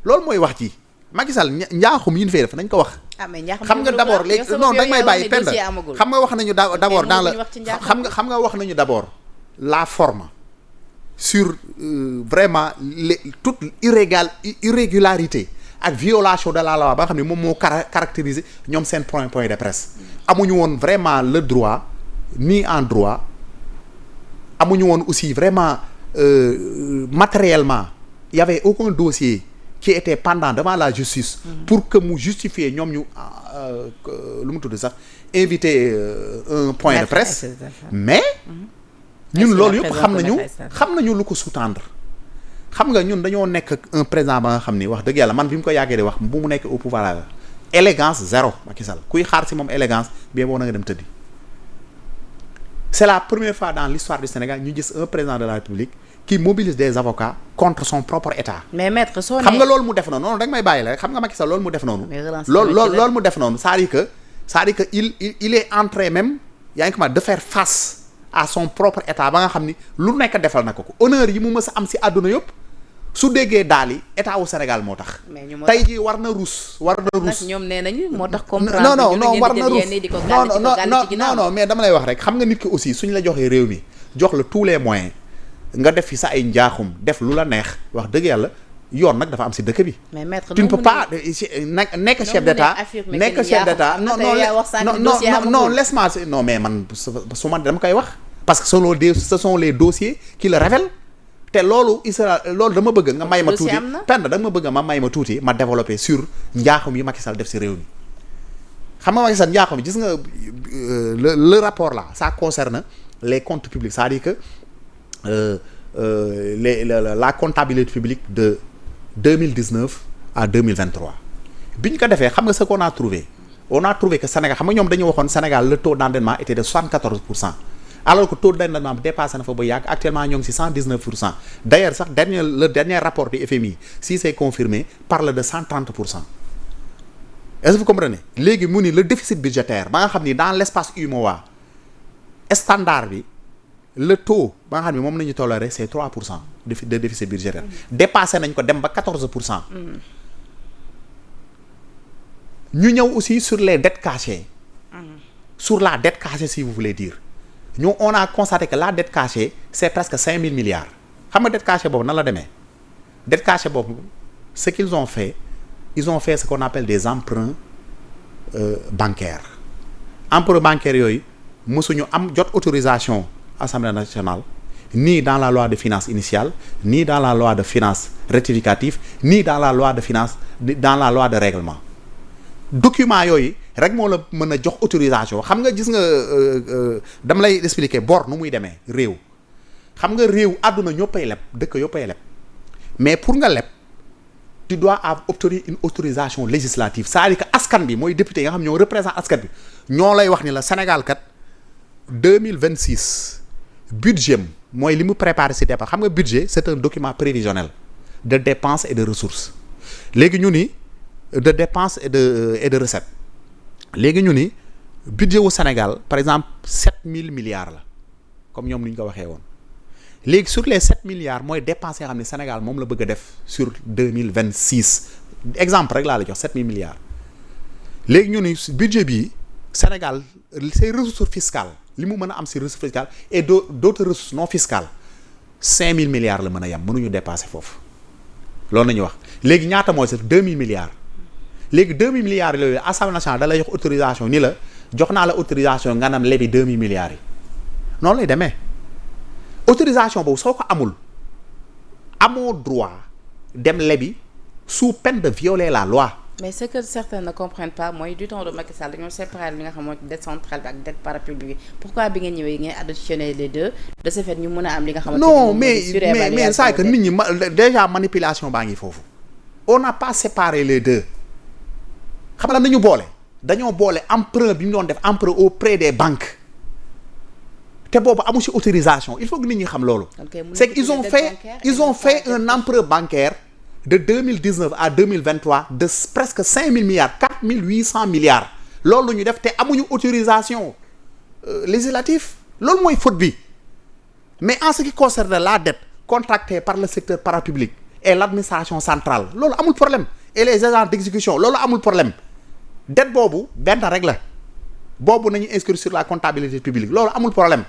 loolu mooy wax ci Macky Sall njaaxum yu ñu fi def nañ ko wax xam nga d'abord léegi non danga may bàyyi pend xam nga wax nañu d'abord dans le xam nga wax nañu d'abord la forme sur vraiment toute irrégularité ak violation de la loi ba nga xam ne moom moo caractériser ñoom seen point de presse amuñu woon vraiment le droit ni en droit amuñu woon aussi vraiment matériellement il y avait aucun dossier qui était pendant devant la justice pour que mu justifier ñoom ñu lu mu tudd sax inviter un point de presse mais ñun loolu yëpp xam nañu lu ko sous-tendre xam nga ñun dañoo nekk un président ba nga xam ni wax dëgg yàlla man bi mu ko yàggee di wax bu mu nekk au pouvoir élégance zéro Macky Sall kuy xaar ci moom élégance bien boo na nga dem tëddi c'est la première fois dans l'histoire du Sénégal ñu gis un président de la République qui mobilise des avocats contre son propre état. mais maître soo xam nga loolu mu def noonu non da nga may bàyyi la xam nga Macky Sall loolu mu def noonu. loolu mu def noonu c'est-à-dire que il est en train même yaa ngi comment de faire face à son propre état ba nga xam ni lu nekk defal na ko honneur yi mu mës a am ci àdduna yëpp su déggee daal yi état wu Sénégal moo tax. tey jii war na ruus. ñoom nee nañu moo tax comprendre non war na ruus non mais dama lay wax rek xam nga nit ki aussi suñ la joxee réew mi jox la tous les moyens nga def fi sa ay njaaxum def lu la neex wax dëgg yàlla yoon nag dafa am si dëkk bi. mais maître tu ne peux pas nekk chef d'état non laisse-moi non mais man su ma dama koy wax parce que ce sont les dossiers qui le révèlent te loolu loolu dama bëgg nga may ma tuuti pend dama bëgg ma may ma tuuti ma développer sur njaaxum yi Macky Sall def si réew mi xam nga Macky Sall njaaxum yi gis nga le rapport là ça concerne les comptes publics c'est-à-dire que la comptabilité publique de 2019 à 2023 bi ñu ko defee xam nga ce qu'on a trouvé on a trouvé que Sénégal xam nga ñoom dañu waxoon Sénégal le taux d'endettement était de 74%. alors que taux d'endettement bi dépassé na fa ba yàgg actuellement ñoo ngi ci 119%. d'ailleurs sax le dernier rapport du FMI si c'est confirmé parle de 130%. est-ce que vous comprenez léegi mu ni le déficit budgétaire ba nga xam ni dans l'espace UEMOA standard bi le taux ba nga xam ni moom nañu toléré c'est 3% de déficit budgétaire. dépassé nañ ko dem ba 14%. ñu ñëw aussi sur les dettes cachées. sur la dette cachée si vous voulez dire. ñu on a constaté que la dette cachée c'est presque 5 000 milliards xam nga dette cachée boobu nan la demee dette cachée boobu ce qu'ils ont fait ils ont fait ce qu'on appelle des emprunts bancaires emprunts bancaires yooyu mësuñu am jot autorisation Assemblée nationale ni dans la loi de finances initiale ni dans la loi de finances rectificative ni dans la loi de finances dans la loi de règlement document yooyu rek moo la mën a jox autorisation xam nga gis nga dama lay expliquer bor nu muy demee réew xam nga réew àdduna ñëppay leb dëkk yëppay leb mais pour nga leb tu dois obtenir une autorisation législative c'est-à-dire que askan bi mooy député yi nga xam ñoo représente askan bi ñoo lay wax ni la Sénégal kat 2026 budget mooy li mu préparé ci dépense xam nga budget c'est un document prévisionnel de dépenses et de ressources léegi ñu ni de dépenses et de recettes léegi ñu ni budget wu Sénégal par exemple 7 000 milliards la comme ñoom ni ñu ko waxee woon léegi sur les 7 milliards mooy dépenses yoo xam ne Sénégal moom la bëgg a def sur 2026 exemple rek laa la jox 7 000 milliards léegi ñu ni budget bii Sénégal ses ressources fiscales li mu mën a am si ressources fiscales et d'autres ressources non fiscales 5 000 milliards la mën a yem mënuñu dépasser foofu loolu la ñuy wax léegi ñaata mooy sax 2 000 milliards léegi 2 000 milliards yooyu Assemblée nationale da lay jox autorisation ni la jox naa la autorisation nga nam lebi 2 000 milliards yi noonu lay demee autorisation boobu soo ko amul amoo droit dem lebi sous peine de violer la loi. mais ce que certains ne comprennent pas mooy du temps de Macky Sall dañoo séparer li nga xam mooy dette centrale bi ak dette parapublique pourquoi bi ngeen ñëwee ngeen additionner les deux de ce fait ñu mën a am li nga xamante non mais ça que nit ñi déjà manipulation baa ngi foofu on n'a pas séparé les deux xam nga nañu boole dañoo boole emprunt bi ñu doon def emprunt auprès des banques te boobu amu ci autorisation il faut que nit ñi xam loolu c'est qu'ils ont fait un emprunt bancaire de 2019 à 2023 de presque 5 000 milliards 4 800 milliards loolu la ñu def te amuñu autorisation législative loolu mooy faute bi mais en ce qui concerne la dette contractée par le secteur parapublic et l'administration centrale loolu amul problème et les agents d'exécution loolu amul problème dette boobu benn rek la boobu nañu inscrire sur la comptabilité publique loolu amul problème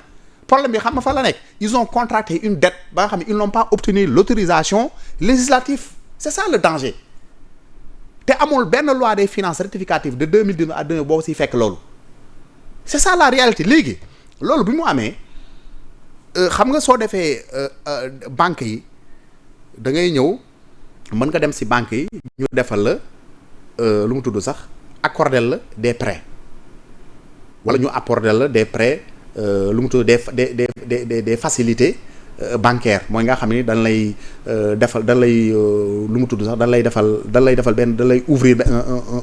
bi xam nga fa la nekk ils ont contracté une dette ba nga xam ne ils n'ont pas obtenu l'autorisation législative c'est ça le danger te amul benn loi des finances rectificative de 2019 à 2000 boo si fekk loolu c'est ça la réalité léegi loolu bi mu amee xam nga soo defee banques yi da ngay ñëw mën nga dem si banques yi ñu defal la lu mu tudd sax accorder la des prêts wala ñu accorder la des prêts lu mu tudd des facilités bancaires mooy nga xam ni dañ lay defal dañ lay lu mu tudd sax dañ lay defal benn dañ lay ouvrir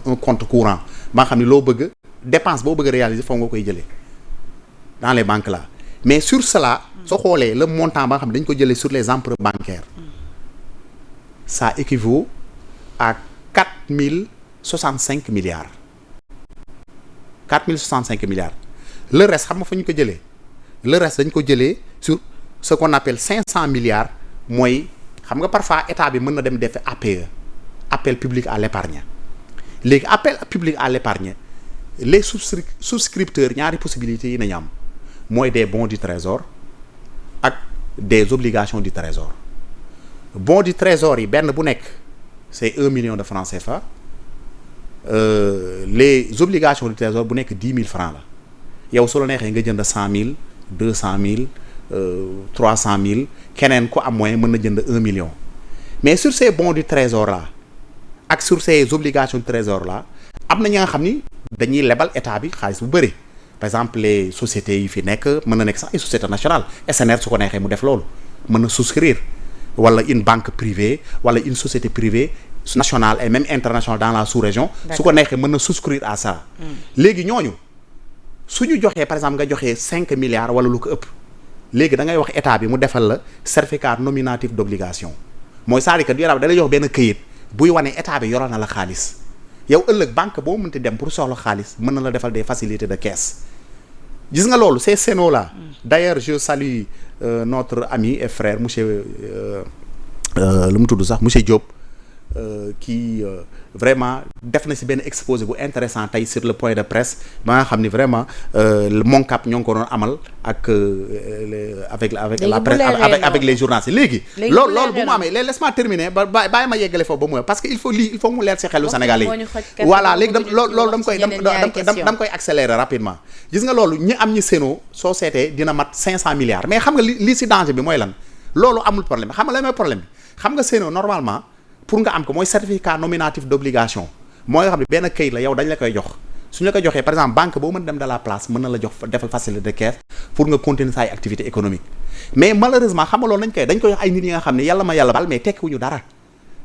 un compte courant ba nga xam ni loo bëgg dépense boo bëgg réaliser foofu nga koy jëlee dans les banques là mais sur cela soo xoolee le montant ba nga xam ne dañ ko jëlee sur les emprunts bancaires ça équivaut à 4065 milliards 4065 milliards le reste xam nga fa ñu ko jëlee le reste dañ ko jëlee sur ce qu'on appelle 500 milliards mooy xam nga parfois état bi mën na dem def APE appel public à l'épargne léegi appel public à l'épargne les souscripteurs ñaari possibilités yi nañu am mooy des bons du trésor ak des obligations du trésor bon du trésor yi benn bu nekk c'est 1 million de francs CFA. Les obligations du trésor bu nekk 10 000 francs la yow su la neexee nga jënd 100 000 200 000 300 000 keneen ku am moyen mën na jënd 1 million mais sur ces bons du trésor là ak sur ces obligations du trésor là am na ñi nga xam ni dañuy lebal état bi xaalis bu bëri par exemple les sociétés yi fi nekk mën na nekk sax ay société nationale SNR su ko neexee mu def loolu mën na souscrire wala une banque privée wala une société privée nationale et même internationale dans la sous-région su ko neexee mën na souscrire à ça léegi ñooñu su ñu joxee par exemple nga joxee 5 milliards wala lu ko ëpp léegi da ngay wax état bi mu defal la certificat nominatif d'obligation mooy c'est-à-dire que da lay jox benn këyit buy wane état bi yoral na la xaalis yow ëllëg banque boo mënti dem pour soxla xaalis mën na la defal des facilités de caisse gis nga loolu ces scénarios là d'ailleurs je salue notre ami et frère monsieur lu mu tudd sax monsieur Diop qui vraiment def na ci benn exposé bu intéressant tey sur le point de presse ba nga xam ni vraiment Moncap ñoo ngi ko doon amal ak avec la presse avec les journalistes léegi loolu bu mu amee laisse-moi terminer ba bàyyi ma yeggale foofu ba mu parce que il faut mu leer ci xelu Sénégalais yi voilà léegi loolu dama koy accélérer rapidement gis nga loolu ñi am ñi séenoo soo seetee dina mat 500 milliards mais xam nga li ci danger bi mooy lan loolu amul problème xam nga lan mooy problème bi xam nga séenoo normalement pour nga am ko mooy certificat nominatif d'obligation mooy nga xam ne benn kayit la yow dañ la koy jox suñu la ko joxee par exemple banque boo mën dem de la place mën na la jox defal facilité de caisse pour nga continuer sa ay activité économique mais malheureusement xam nga loolu dañ koy jox ay nit yi nga xam ne yàlla ma yàlla bal mais tekkiwuñu dara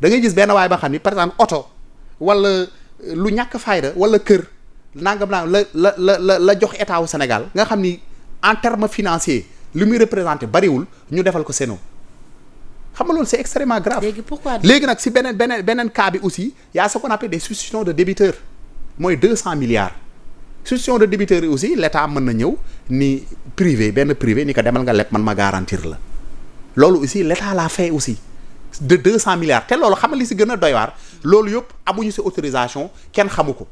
da ngay gis benn waay ba xam ni par exemple oto wala lu ñàkk fayda wala kër nangam la jox état wu Sénégal nga xam ni en terme financier li muy représenté bariwul ñu defal ko seno xam nga loolu c'est extrêmement grave léegi nag si beneen cas bi aussi y a ce qu'on appelle des suspicions de débiteurs mooy 200 milliards suspicion de débiteurs yi aussi l'État mën na ñëw ni benn privé ni ko demal nga leb man ma garantir la loolu aussi l'État l'a fait aussi de 200 milliards te loolu xam nga li si gën a doy waar loolu yëpp amuñu si autorisation kenn xamu ko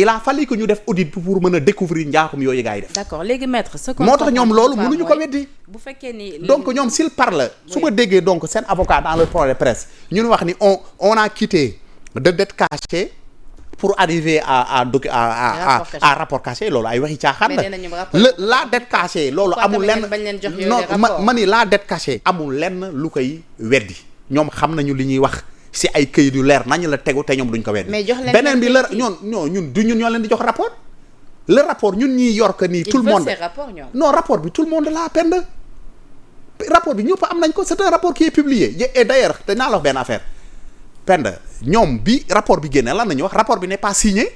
il a fallu que ñu def audit pour mën a découvrir njaaxum yooyu gars yi def. d'accord léegi maître moo tax ñoom loolu mënuñu ko weddi. bu fekkee ni donc ñoom s'il parle. su ma déggee donc seen avocat dans le point de presse ñun wax ni on a quitté de dette cachée pour arriver à rapport caché loolu ay waxi caaxaan la dette cachée loolu amul lenn non ma ni la dette cachée amul lenn lu koy weddi ñoom xam nañu li ñuy wax. si ay këyit yu leer nañ la tegu te ñoom duñ ko weddi beneen bi la ñun du ñun ñoo leen di jox rapport le rapport ñun ñiy yor que nii tout le monde non rapport bi tout le monde la peine rapport bi ñëpp am nañ ko c'est un rapport qui est publié et d'ailleurs te naa la wax benn affaire pend ñoom bi rapport bi génne lan nañu wax rapport bi n'est pas signé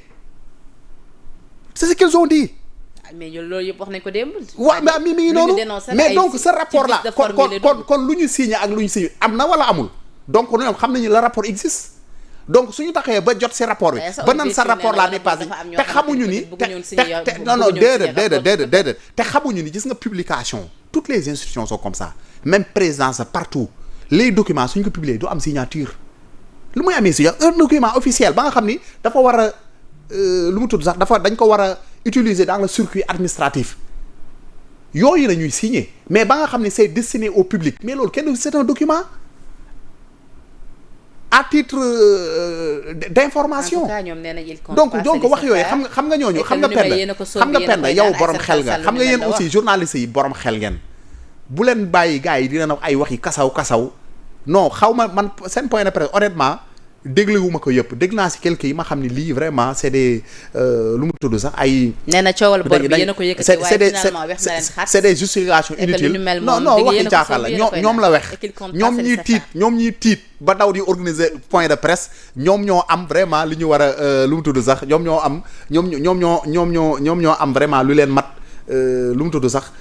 c'est ce qu'ils ont dit mais loolu yëpp wax nañ ko démb waaw mais mi ngi noonu mais donc ce rapport là kon lu ñu signé ak lu ñu signé am na wala amul donc ñoom xam nañu le rapport existe donc suñu taxee ba jot ci rapport bi ba nan sa rapport là n'est pas te xamuñu ni te non déedéet te xamuñu ni gis nga publication toutes les institutions sont comme ça même présidence partout les documents suñu ko publier du am signature lu muy amee signature un document officiel ba nga xam ni dafa war a lu mu tudd sax dañ ko war a utiliser dans le circuit administratif yooyu la ñuy signer mais ba nga xam ni c'est destiné au public mais loolu kenn c'est un document à titre d'information donc wax yooyu xam nga ñooñu xam nga penda yow borom xel nga xam nga yéen aussi journalistes yi borom xel ngeen bu leen bàyyi gars yi dina na ay waxi kasaw non xaw ma man seen point de presse honnêtement dégluwuma ko yëpp dégg naa si quelques yi ma xam ne lii vraiment c'est des lu mu tudd sax ay. nee na coowal bor bi yéen a ko yëkkati waaye finalement wex na leen xaat c'est des justifications inutiles non waxi jaaxal la ñoom la wex ñoom ñuy tiit ba daw di organiser point de presse ñoom ñoo am vraiment li ñu war a lu mu tudd sax ñoom ñoo am vraiment lu leen mat lu mu tudd sax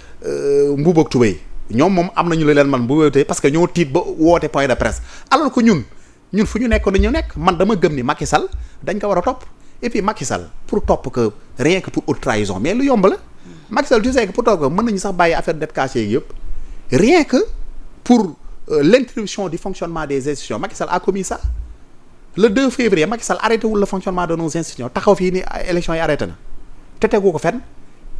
mbuuboog tubéy ñoom moom am nañu lu leen man mbuuboog tubéy parce que ñoo tiit ba woote point de presse alors que ñun fu ñu nekk dañu nekk man dama gëm ni Macky Sall dañ ko war a topp et puis Macky Sall pour topp que rien que pour haute trahison mais lu yomb la Macky Sall tu sais que pour topp que mën nañu sax bàyyi affaire dette cachée yëpp rien que pour l'interruption du fonctionnement des institutions Macky Sall a commis ça le 2 février Macky Sall arrêté wul le fonctionnement de nos institutions taxaw fii ni élection yi arrêté na te tegu ko fenn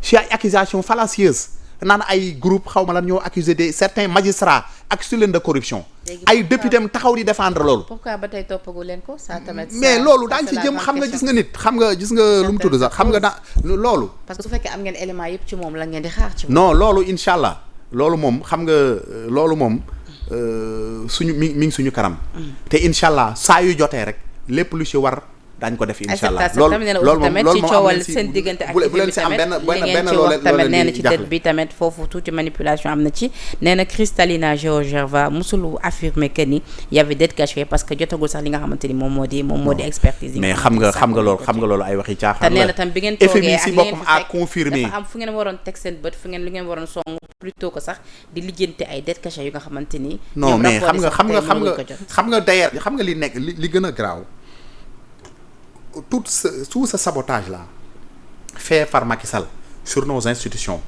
ci ay accusations fallacieuses naan ay groupe xaw ma lan ñoo accusé de certains magistrats accusé leen de corruption. ay député am taxaw di défendre loolu. pourquoi ba tey toppagu leen ko ça tamit. mais loolu daañu ci jëm xam nga gis nga nit xam nga lu mu tudd sax xam nga loolu. parce que su fekkee am ngeen élément yëpp ci moom la ngeen di xaar ci moom. non loolu incha allah loolu moom xam nga loolu moom suñu mi ngi suñu kanam. te incha allah saa yu jotee rek lépp lu ci war. daañu ko def incha allah loolu moom ci coowal seen diggante ak bu leen si am benn wax tamit nee na ci dette bi tamit foofu tuuti manipulation am na ci nee na Kristalina Georgieva musul affirmer que ni y avait dette cachée parce que jotagul sax li nga xamante ni moom moo di expertise yi mais xam nga loolu ay waxi caaxaan la te nee na tam bi ngeen toogee ak si boppam a confirmé dafa am fu ngeen waroon teg seen bët fu ngeen lu ngeen waroon song plutôt que sax di lijjanti ay dette cachée yu nga xamante ni non mais xam nga d'ailleurs xam nga li nekk li gën a graaw tout ce sabotage là fait par Macky Sall sur nos institutions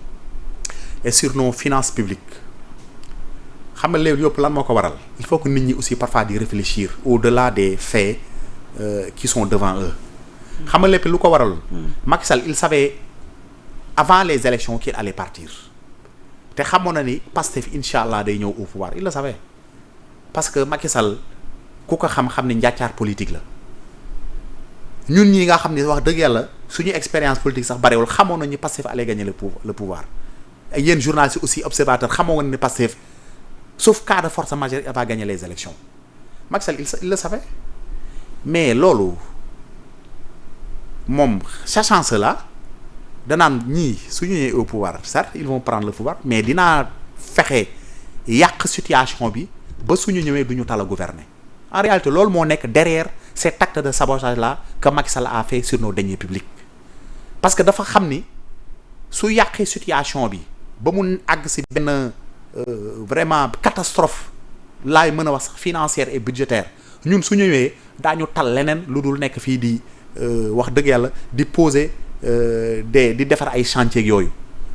et sur nos finances publiques xam nga léegi yëpp lan moo ko waral il faut que nit ñi aussi parfois di réfléchir au-delà des faits qui sont devant eux xam nga lépp lu ko waral Macky Sall il savait avant les élections qu'il allait partir te xamoon na ni Pastef incha allah day ñëw au pouvoir il le savait parce que Macky Sall ku ko xam ni njàccaar politique la ñun ñi nga xam ne wax dëgg yàlla suñu expérience politique sax barewul xamoon nañu Pastef allait gagner le pouvoir yéen journalistes aussi observateurs xamoon nga ne Pastef sauf cas de force majeure il va gagner les élections Macky Sall il le savait mais loolu moom sachant cela danaan ñii suñu ñëwee au pouvoir certes ils vont prendre le pouvoir mais dinaa fexe yàq situation bi ba suñu ñëwee du ñu tal a gouverner en réalité loolu moo nekk derrière cet acte de sabotage là que Macky Sall a fait sur nos deniers publics parce que dafa xam ni su yàqee situation bi ba mu àgg ci benn vraiment catastrophe laay mën a wax sax financière et budgétaire ñun su ñëwee daañu tal leneen lu dul nekk fii di wax dëgg yàlla di poser di defar ay chantier yooyu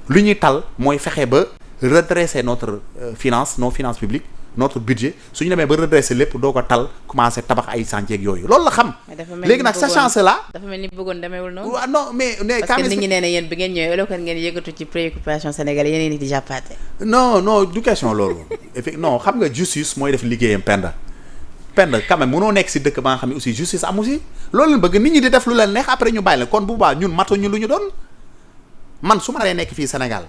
lu ñuy tal mooy fexe ba redresser notre nos finances publiques notre budget su ñu demee ba redresser lépp doo ko tal commencer tabax ay chantier yooyu loolu la xam. léegi nag sa chance la. dafa mel ni bëggoon demeewul noonu. waaw non mais parce que nit ñi nee na yéen bi ngeen ñëwee ëllëg ngeen yëngatu ci préoccupation sénégalais yéen a di jàppaate. non du question loolu. non xam nga justice mooy def liggéeyam penda quand même mënoo nekk si dëkk ba nga xam ne aussi justice amu si loolu leen bëgg nit ñi di def lu leen neex après ñu bàyyi la kon bu baax ñun matuñu lu ñu doon man su ma nee nekk fii Sénégal.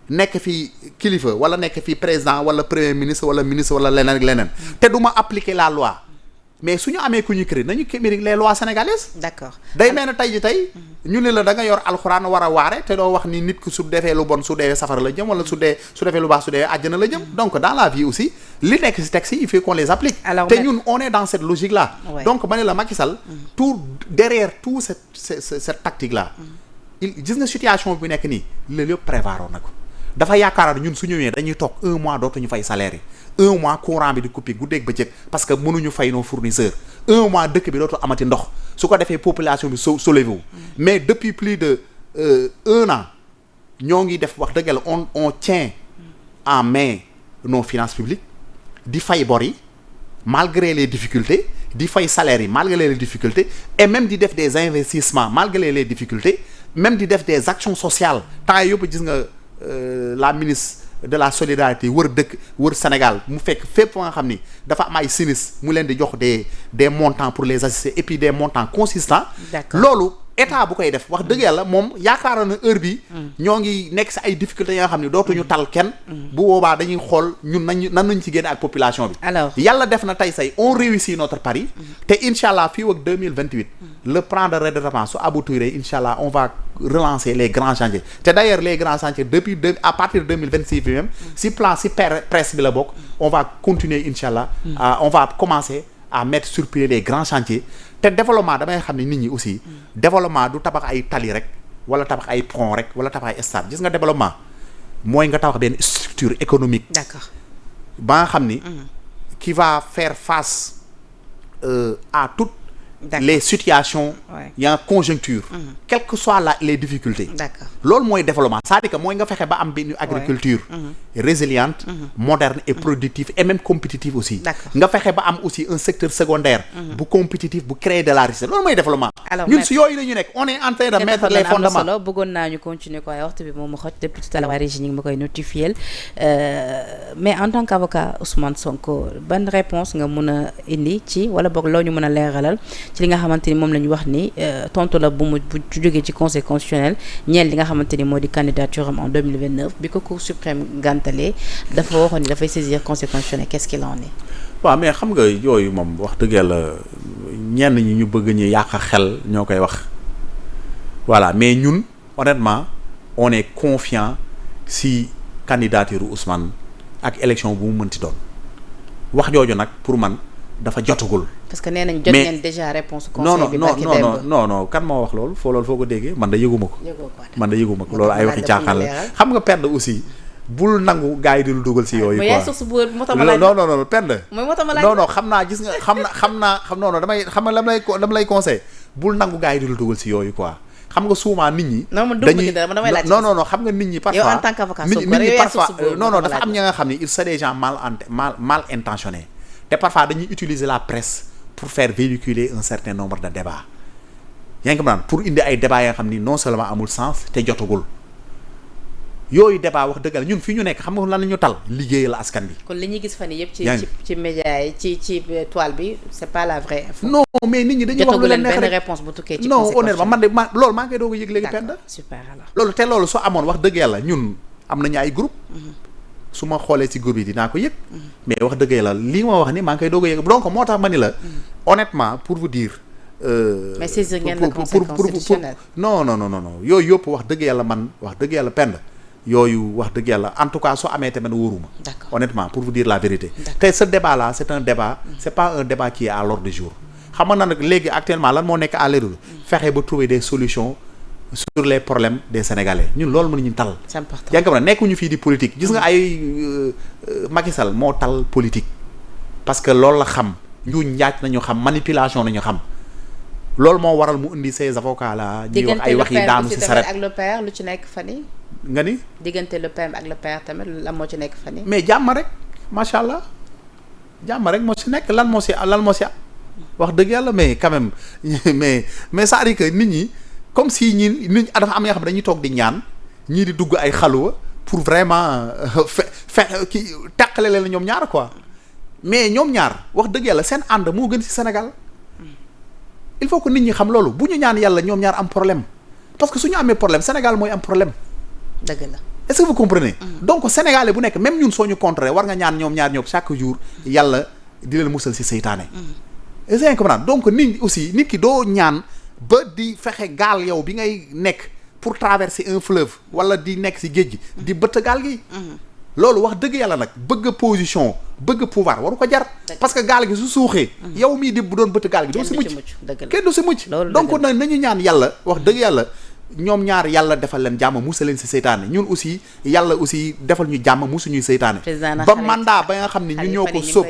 nekk fi kilifa wala nekk fi président wala premier ministre wala ministre wala leneen ak leneen te du ma appliquer la loi mais su ñu amee ku ñu créé nañu créer les lois sénégalaises. d'accord day mel ne tey ñu ne la da nga yor alxuraan war a waare te doo wax ni nit ku su defee lu bon su dee safara la jëm wala su defee lu baax su dee àjjana la jëm. donc dans la vie aussi li nekk ci texte yi il faut qu'on les applique. te ñun on est dans cette logique là. donc ma ne la Macky Sall. derrière tout cette tactique là. gis nga situation bi nekk nii loolu yëpp prévoir na ko. dafa yaakaar ñun su ñëwee dañuy toog 1 mois dootuñu fay salaire yi 1 mois courant bi di coupé guddeeg bëccëg parce que mënuñu fay nos fournisseurs 1 mois dëkk bi dootu amati ndox su ko defee population bi soulevé wu mais depuis plus de 1 an ñoo ngi def wax dëgg la on tient en main nos finances publiques di fay bor yi malgré les difficultés di fay salaires yi malgré les difficultés et même di def des investissements malgré les difficultés même di def des actions sociales temps yëpp gis nga la ministre de la solidarité wër Sénégal mu fekk fépp nga xam ni dafa am ay sinistres mu leen di jox des montants pour les assister et puis des montants consistants. loolu état bu koy def wax dëgg yàlla moom yaakaar na heure bi ñoo ngi nekk si ay difficultés yoo xam ne dootuñu tal kenn. bu boobaa dañuy xool ñun nan nañ ci génne ak population bi. alors yàlla def na tey say on réussit notre pari. te incha allah fii ak 2028. le plan de redressement su aboutir incha allah on va relancer les grands chantiers te d'ailleurs les grands chantiers depuis à partir de 2026 bi même si plan si presse bi la bokk on va continuer incha allah. on va commencer à mettre sur pied les grands chantiers. te développement damay xam ne nit ñi aussi développement du tabax ay tali rek wala tabax ay pont rek wala tabax ay stade gis nga développement mooy nga tabax benn structure économique. d'accord ba nga xam ni qui va faire face à toutes les situations y a conjoncture quelles que soient les difficultés loolu mooy développement c'est-à-dire que mooy nga fexe ba am benn agriculture résiliente moderne et productive et même compétitive aussi nga fexe ba am aussi un secteur secondaire bu compétitif bu créer de la richesse loolu mooy développement ñun si yooyu la ñu nekk on est en train de mettre les fondements bëggoon naa ñu continuer ko waaye waxtu bi moom ma xoj depuis tout à l'heure régie ñi ngi ma koy notifier mais en tant qu'avocat Ousmane Sonko ban réponse nga mën a indi ci wala boog loo ñu mën a leeralal ci li nga xamante ni moom la ñu wax ni tontu la bu jógee ci conseil constitutionnel ñeel li nga xamante ni moo di candidature am en 2029 bi ko cour suprême gàntalee dafa waxoon ni dafay saisir conseil constitutionnel qu'est-ce qu'il en est. waaw mais xam nga yooyu moom wax dëgg yàlla ñenn ñi ñu bëgg ñu yàq xel ñoo koy wax voilà mais ñun honnêtement on est confiant si candidature Ousmane ak élection bu mu mënti doon wax jooju nag pour man dafa jotagul. parce que nee nañ jot ngeen déjà réponse conseil bi non kan moo wax loolu foo ko déggee man da yëguma ko. man da yëguma ko loolu ay waxi caaxaan la xam nga perd aussi bul nangu gars yi di lu dugal si yooyu. quoi mais source bu moo tax ma laaj non perd. mooy moo tax ma laaj non xam naa gis nga xam non damay xam nga lam lay conseil bul nangu gars yi di lu dugal si yooyu quoi. xam nga souvent nit ñi. dañuy non xam nga nit ñi. parfois yow en tant qu'avocat nit ñi parfois non dafa am ña nga xam ni c'est des gens mal intentionnés te parfois dañuy utiliser la presse pour faire véhiculer un certain nombre de débats yaa ngi ko pour indi ay débats yoo xam ni non seulement amul sens te jotagul yooyu débat wax dëgg la ñun fi ñu nekk xam nga lan la ñu tal liggéeyal askan bi. kon li ñuy gis fan yëpp ci média yi ci toile bi c'est pas la vraie info. non mais nit ñi dañuy wax lu leen neex rek benn réponse bu tukkee ci non honnêtement man loolu maa ngi koy doog a yëg léegi Penda. super alors loolu soo amoon wax dëgg yàlla ñun am nañu ay groupe su ma xoolee ci groupe yi dinaa ko yëg mais wax dëgg yàlla lii ma wax ni maa ngi koy doog a yëg donc moo tax ma ni la honnêtement pour vous dire mais saisir ngeen le conseil constitutionnel non yooyu yëpp wax dëgg yàlla man wax dëgg yàlla Penda yooyu wax dëgg yàlla en tout cas soo amee tamit wóoruma honnêtement pour vous dire la vérité te ce débat là c'est un débat c'est pas un débat qui est à l'ordre du jour xam nga nag léegi actuellement lan moo nekk à l'ordre fexe ba trouver des solutions sur les problèmes des Sénégalais ñun loolu mën ñu tal c'est important yaa ngi ko nekkuñu fii di politique gis nga ay Macky Sall moo tal politique parce que loolu la xam njuuñ njaaj nañu xam manipulation nañu xam loolu moo waral mu indi ces avocats là ñuy wax ay wax yi daanu ci saret ak le père lu ci nekk fan yi nga ni diggante le PM ak le père tamit lan moo ci nekk fan yi mais jàmm rek macha allah jàmm rek moo ci nekk lan moo si wax dëgg yàlla mais quand même mais c'est-à-dire que nit ñi comme si nit ñi dafa am yoo xam ne dañuy toog di ñaan ñii di dugg ay xaluwa pour vraiment teqale leen ñoom ñaar quoi mais ñoom ñaar wax dëgg yàlla seen ànd moo gën ci Sénégal il faut que nit ñi xam loolu bu ñu ñaan yàlla ñoom ñaar am problème parce que su ñu amee problème Sénégal mooy am problème. dëgg la est-ce que vous comprenez. donc Sénégalais bu nekk même ñun soo ñu contré war nga ñaan ñoom ñaar ñoom chaque jour yàlla di leen musal ci seytaane. est-ce que comprendre donc nit aussi nit ki doo ñaan ba di fexe gaal yow bi ngay nekk pour traverser un fleuve wala di nekk ci géej gi di bëtt gaal gi. loolu wax dëgg yàlla nag bëgg position bëgg pouvoir waru ko jar. parce que gaal gi su suuxee. yow mii di bu doon bëtt gaal gi doo ci mucc kenn du ci mucc. donc nag nañu ñaan yàlla wax dëgg yàlla ñoom ñaar yàlla defal leen jàmm musa leen ci seytaane ñun aussi yàlla aussi defal ñu jàmm musuñuy seytaane. ba mandat ba nga xam ne ñun ñoo ko sóob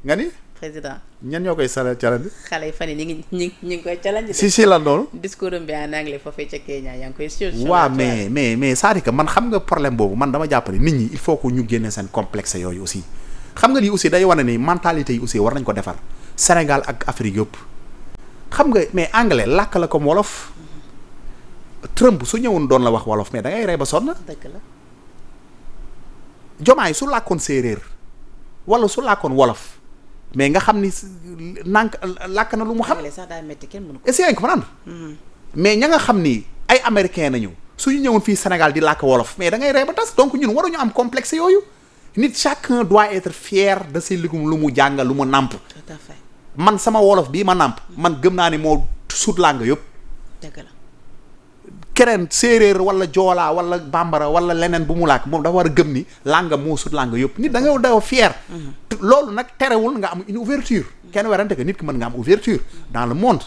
nga ni. président ñan ñoo koy challenge. xale yi fan yi ñu ngi koy challenge. si la loolu. discours bi en anglais foofee ca Kenya yaa ngi koy. waaw mais c'est-à-dire que man xam nga problème boobu man dama jàpp ne nit ñi il faut que ñu génne seen complexe yooyu aussi xam nga lii aussi day wane ni mentalité yi aussi war nañ ko defar Sénégal ak Afrique yëpp xam nga mais anglais làkk la comme wolof Trump su ñëwoon doon la wax wolof mais da ngay rey ba sonn. dëgg la. Jomaay su làkkoon séeréer wala su làkkoon wolof. mais nga xam ni nànk làkk na lu mu xam. sax daa métti kenn mënu ko. est-ce que comprendre. mais ña nga xam ni ay américain nañu suñu ñëwoon fii Sénégal di làkk wolof mais da ngay rey ba tas donc ñun waruñu am complexe yooyu nit chacun doit être fier de ses légumes lu mu jàng lu mu nàmp. tout à fait. man sama wolof bii ma nàmp man gëm naa ni moo sut langue yëpp. dëgg la. keneen séeréer wala joolaa wala bambara wala leneen bu mu làkk moom dafa war a gëm ni langue moo sut langue yëpp nit da nga daw fier. loolu nag terewul nga am une ouverture kenn werante que nit ki mën nga am ouverture dans le monde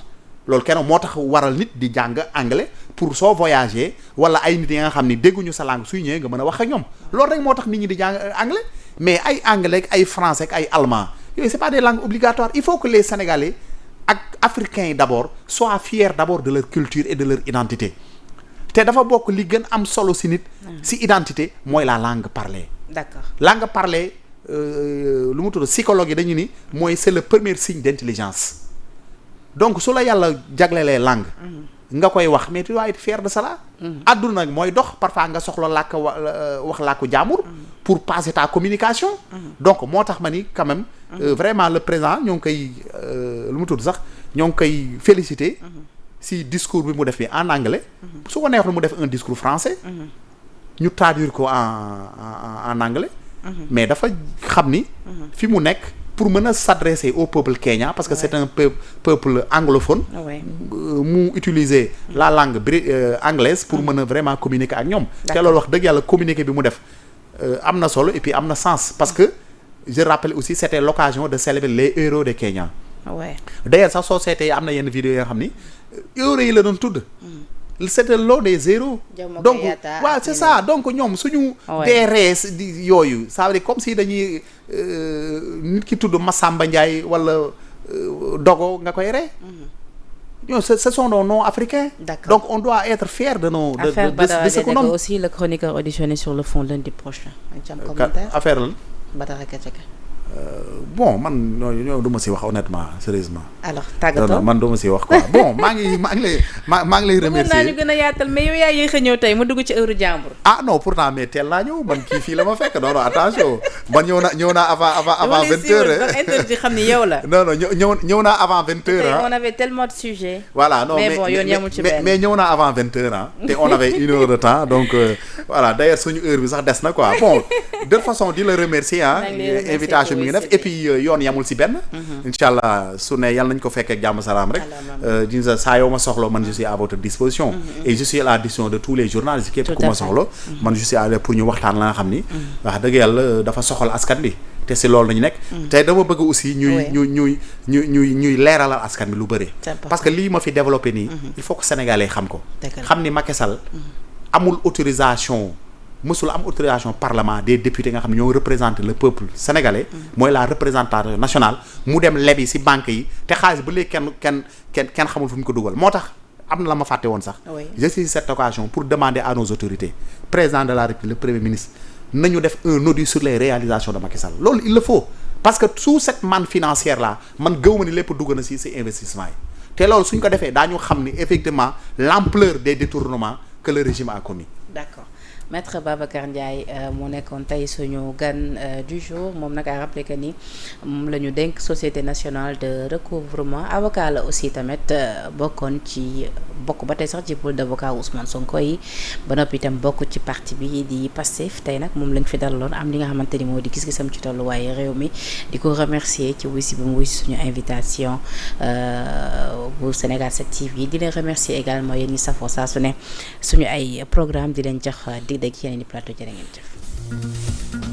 loolu kenn moo tax waral nit di jàng anglais pour soo voyager wala ay nit yi nga xam ni dégguñu sa langue suy ñëwee nga mën a wax ak ñoom loolu rek moo tax nit ñi di jàng anglais mais ay anglais ak ay français ak ay allemand yooyu c'est pas des langues obligatoires il faut que les Sénégalais ak africains yi d'abord soient fiers d'abord de leur culture et de leur identité te dafa bokk li gën am solo si nit si identité mooy la langue parlée. D'accord. Langue parlée lu mu tudd psychologue yi dañu ni mooy c'est le premier signe d'intelligence donc su la yàlla jaglelee langue nga koy wax mais tu dois être fier de cela. àdduna nag mooy dox parfois nga soxla làkk wax làkku jaamur pour passer ta communication. donc moo tax ma ni quand même vraiment le président ñoo ngi koy lu mu tudd sax ñoo ngi koy féliciter si discours bi mu def bi en anglais. su ko neexoon mu def un discours français. ñu traduire ko en anglais. mais dafa xam ni. fi mu nekk pour mën a s'adresser au peuple kényan parce que c'est un peuple anglophone. mu utiliser la langue anglaise pour mën a vraiment communiquer ak ñoom. te loolu wax dëgg yàlla communiquer bi mu def am na solo et puis am na sens parce que je rappelle aussi c'était l'occasion de célébrer les héros de Kenya. D'ailleurs sax soo seetee am na yenn vidéo yoo xam ni héros yi la doon tudd. c'était l'un des héros. donc waaw c'est ça donc ñoom suñu DRS di yooyu ça veut dire comme si dañuy nit ki tudd Massamba Ndiaye wala Dogo nga koy ree ñoom ce sont nos noms africains. Donc on doit être fiers de nos de ce qu'on nomme. Aussi le chroniqueur auditionné sur le fond lundi prochain. Affaire lan Badara Gadiaga. Bon man ñoo du ma si wax honnêtement sérieusement. Alors tàggatoo non man du ma si wax quoi bon maa ngi lay remercier. mën naa ñu gën a yaatal mais yow yaa yéex a ñëw tey ma dugg ci heure jàmbur. Ah non pourtant mais teel naa ñëw man kii fii la ma fekk non non attention man ñëw naa avant 20 heures. interdit xam ni yow la. non ñëw naa avant 20 heures. On avait tellement de sujets. Voilà non mais bon yoon yamul ci benn mais ñëw naa avant 20 heures ah. te on avait 1 heure de temps donc voilà d'ailleurs suñu heure bi sax des na quoi bon de toute façon di la remercier ah. invitation bi nga def et puis yoon yamul si benn. incha allah su ne yàlla nañ ko fekk ak jàmm salaam rek. dina saa yoo ma soxla man je suis à votre disposition. et je suis à la disposition de tous les journalistes képp ku ma soxla. man je suis à l'aise pour ñu waxtaan la nga xam ni. wax dëgg yàlla dafa soxal askan bi te si loolu nañu nekk. te dama bëgg aussi ñuy leeralal askan bi lu bëri. parce que lii ma fi développé nii. il faut que sénégalais xam ko. xam ni Macky Sall amul autorisation. mësul am autorisation parlement des députés nga xam ne ñoo représenter le peuple sénégalais mooy la représentation nationale mu dem lebi ci banque yi te xaalis ba léegi kenn xamul fu mu ko dugal moo tax am na la ma fàtte woon sax je saisis cette occasion pour demander à nos autorités président de la République le premier ministre nañu def un audit sur les réalisations de Macky Sall loolu il le faut parce que sous cette manne financière là man gëw ma ni lépp dugg na ci investissement yi te loolu suñ ko defee daañu xam ni effectivement l'ampleur des détournements que le régime a commis. D'accord. Maître Babacar Ndiaye moo nekkoon tey suñu gan du jour moom nag a rappelé que ni moom la ñu dénk société nationale de recouvrement avocat la aussi tamit bokkoon ci bokk ba tey sax ci pôle d'avocat Ousmane Sonko yi ba noppi itam bokk ci parti bi di Pastef tey nag moom lañ fi dalaloon am li nga xamante ni moo di gis-gisam ci tolluwaaye réew mi di ko remercier ci wuy si bi mu wuy si suñu invitation bu Sénégal 7 TV di leen remercier également yéen ñi safoo saa su ne suñu ay programme di leen jox dégg yeneen i plateau jërë ngeen jëf